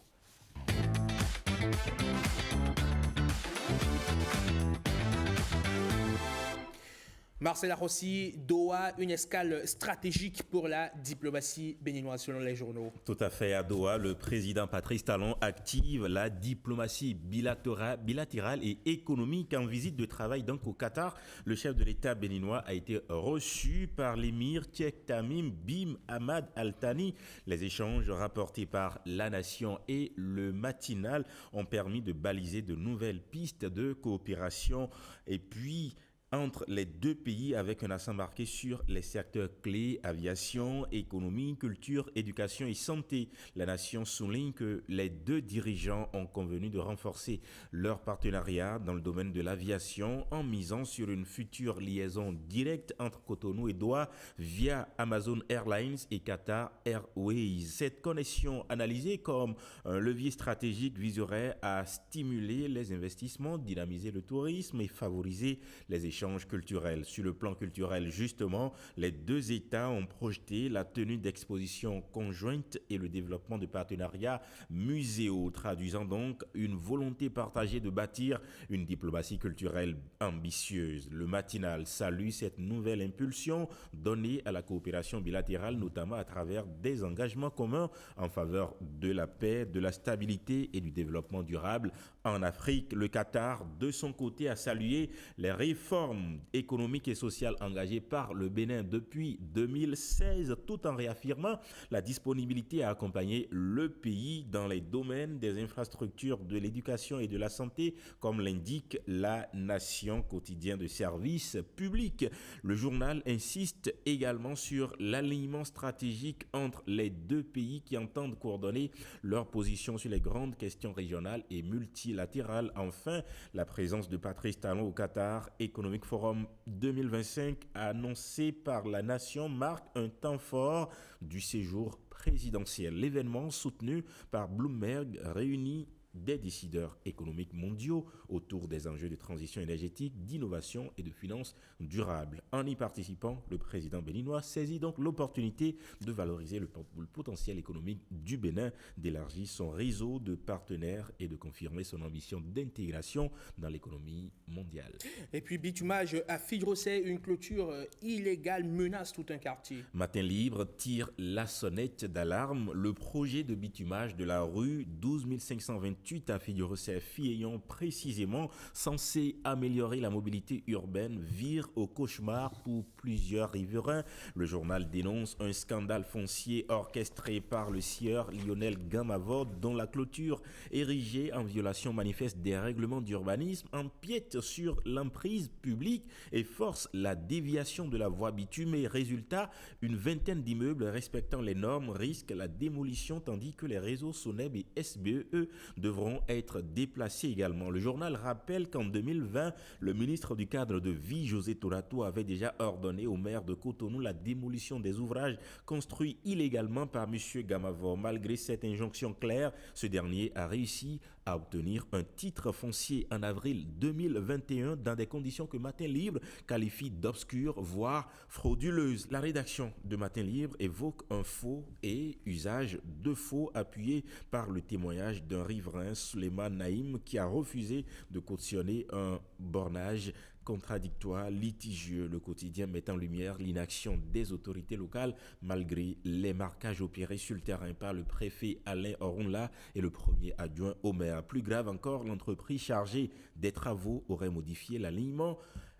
Marcel Rossi, Doha, une escale stratégique pour la diplomatie béninoise selon les journaux. Tout à fait. À Doha, le président Patrice Talon active la diplomatie bilatérale et économique en visite de travail. Donc au Qatar, le chef de l'État béninois a été reçu par l'émir Cheikh Tamim Bin Hamad Al Thani. Les échanges rapportés par La Nation et le Matinal ont permis de baliser de nouvelles pistes de coopération et puis entre les deux pays avec un accent marqué sur les secteurs clés, aviation, économie, culture, éducation et santé. La nation souligne que les deux dirigeants ont convenu de renforcer leur partenariat dans le domaine de l'aviation en misant sur une future liaison directe entre Cotonou et Doha via Amazon Airlines et Qatar Airways. Cette connexion analysée comme un levier stratégique viserait à stimuler les investissements, dynamiser le tourisme et favoriser les échanges culturels. Sur le plan culturel, justement, les deux États ont projeté la tenue d'expositions conjointes et le développement de partenariats muséaux, traduisant donc une volonté partagée de bâtir une diplomatie culturelle ambitieuse. Le matinal salue cette nouvelle impulsion donnée à la coopération bilatérale, notamment à travers des engagements communs en faveur de la paix, de la stabilité et du développement durable en Afrique. Le Qatar, de son côté, a salué les réformes économiques et sociales engagées par le Bénin depuis 2016, tout en réaffirmant la disponibilité à accompagner le pays dans les domaines des infrastructures, de l'éducation et de la santé, comme l'indique la Nation, quotidien de services publics. Le journal insiste également sur l'alignement stratégique entre les deux pays qui entendent coordonner leur position sur les grandes questions régionales et multilatérales. Enfin, la présence de Patrice Talon au Qatar Economic Forum 2025 annoncé par la Nation marque un temps fort du séjour présidentiel. L'événement soutenu par Bloomberg réunit des décideurs économiques mondiaux autour des enjeux de transition énergétique, d'innovation et de finances durables. En y participant, le président béninois saisit donc l'opportunité de valoriser le potentiel économique du Bénin, d'élargir son réseau de partenaires et de confirmer son ambition d'intégration dans l'économie mondiale. Et puis bitumage à Figuerossais, une clôture illégale menace tout un quartier. Matin Libre tire la sonnette d'alarme. Le projet de bitumage de la rue 12528 à Figuerossais ayant précisément censé améliorer la mobilité urbaine vire au cauchemar pour plusieurs riverains. Le journal dénonce un scandale foncier orchestré par le sieur Lionel Gamavod dont la clôture érigée en violation manifeste des règlements d'urbanisme empiète sur l'emprise publique et force la déviation de la voie bitumée. Résultat, une vingtaine d'immeubles respectant les normes risquent la démolition tandis que les réseaux SONEB et SBE devront être déplacés également. Le journal rappelle qu'en 2020, le ministre du cadre de vie, José Torato, avait déjà ordonné au maire de Cotonou la démolition des ouvrages construits illégalement par M. Gamavor. Malgré cette injonction claire, ce dernier a réussi à obtenir un titre foncier en avril 2021 dans des conditions que Matin Libre qualifie d'obscures, voire frauduleuses. La rédaction de Matin Libre évoque un faux et usage de faux appuyé par le témoignage d'un riverain, Suleiman Naïm, qui a refusé de cautionner un bornage contradictoire, litigieux. Le quotidien met en lumière l'inaction des autorités locales malgré les marquages opérés sur le terrain par le préfet Alain Orunla et le premier adjoint au maire. Plus grave encore, l'entreprise chargée des travaux aurait modifié l'alignement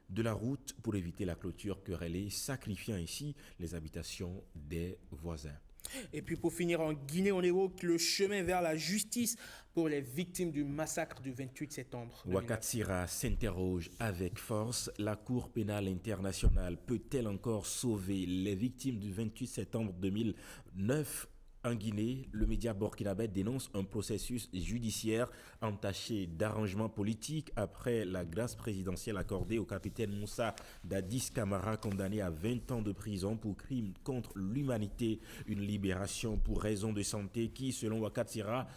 de la route pour éviter la clôture querellée, sacrifiant ainsi les habitations des voisins. Et puis pour finir en Guinée, on évoque le chemin vers la justice pour les victimes du massacre du 28 septembre. Wakatsira s'interroge avec force. La Cour pénale internationale peut-elle encore sauver les victimes du 28 septembre 2009 ? En Guinée, le média burkinabé dénonce un processus judiciaire entaché d'arrangements politiques après la grâce présidentielle accordée au capitaine Moussa Dadis Camara, condamné à 20 ans de prison pour crimes contre l'humanité. Une libération pour raison de santé qui, selon Wakatsira,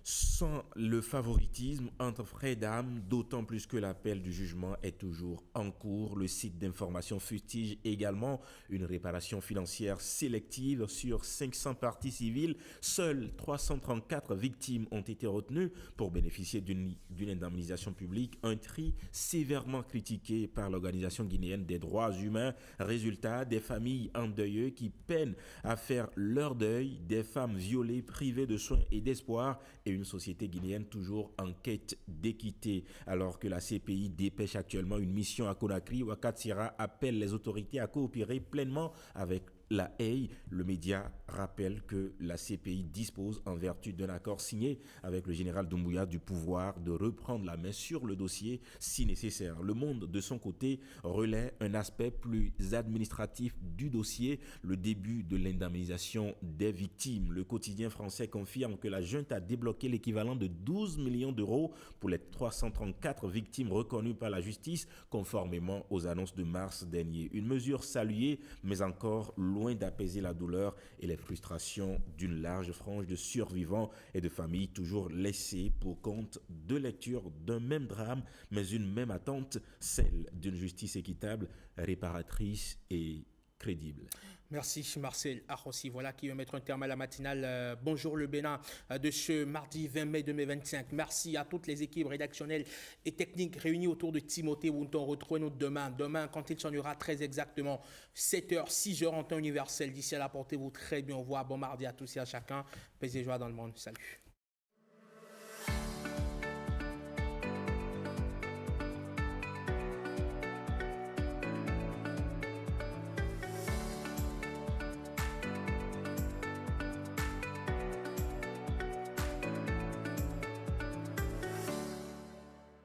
sans le favoritisme entre frères d'âme, d'autant plus que l'appel du jugement est toujours en cours. Le site d'information fustige également une réparation financière sélective sur 500 parties civiles. Seules 334 victimes ont été retenues pour bénéficier d'une indemnisation publique, un tri sévèrement critiqué par l'Organisation guinéenne des droits humains. Résultat, des familles endeuillées qui peinent à faire leur deuil, des femmes violées, privées de soins et d'espoir, et une société guinéenne toujours en quête d'équité. Alors que la CPI dépêche actuellement une mission à Conakry, Wakatsira appelle les autorités à coopérer pleinement avec La Haye, le média rappelle que la CPI dispose, en vertu d'un accord signé avec le général Doumbouya, du pouvoir de reprendre la main sur le dossier si nécessaire. Le Monde, de son côté, relaie un aspect plus administratif du dossier, le début de l'indemnisation des victimes. Le quotidien français confirme que la junte a débloqué l'équivalent de 12 millions d'euros pour les 334 victimes reconnues par la justice, conformément aux annonces de mars dernier. Une mesure saluée, mais encore loin d'apaiser la douleur et les frustrations d'une large frange de survivants et de familles toujours laissées pour compte de lecture d'un même drame, mais une même attente, celle d'une justice équitable, réparatrice et crédible. Merci Marcel Arrossi. Voilà qui va mettre un terme à la matinale Bonjour le Bénin de ce mardi 20 mai 2025. Merci à toutes les équipes rédactionnelles et techniques réunies autour de Timothée Wouton. Retrouvez-nous demain, quand il sonnera très exactement 7h, 6h en temps universel. D'ici là, portez-vous très bien. Au revoir. Bon mardi à tous et à chacun. Paix et joie dans le monde. Salut.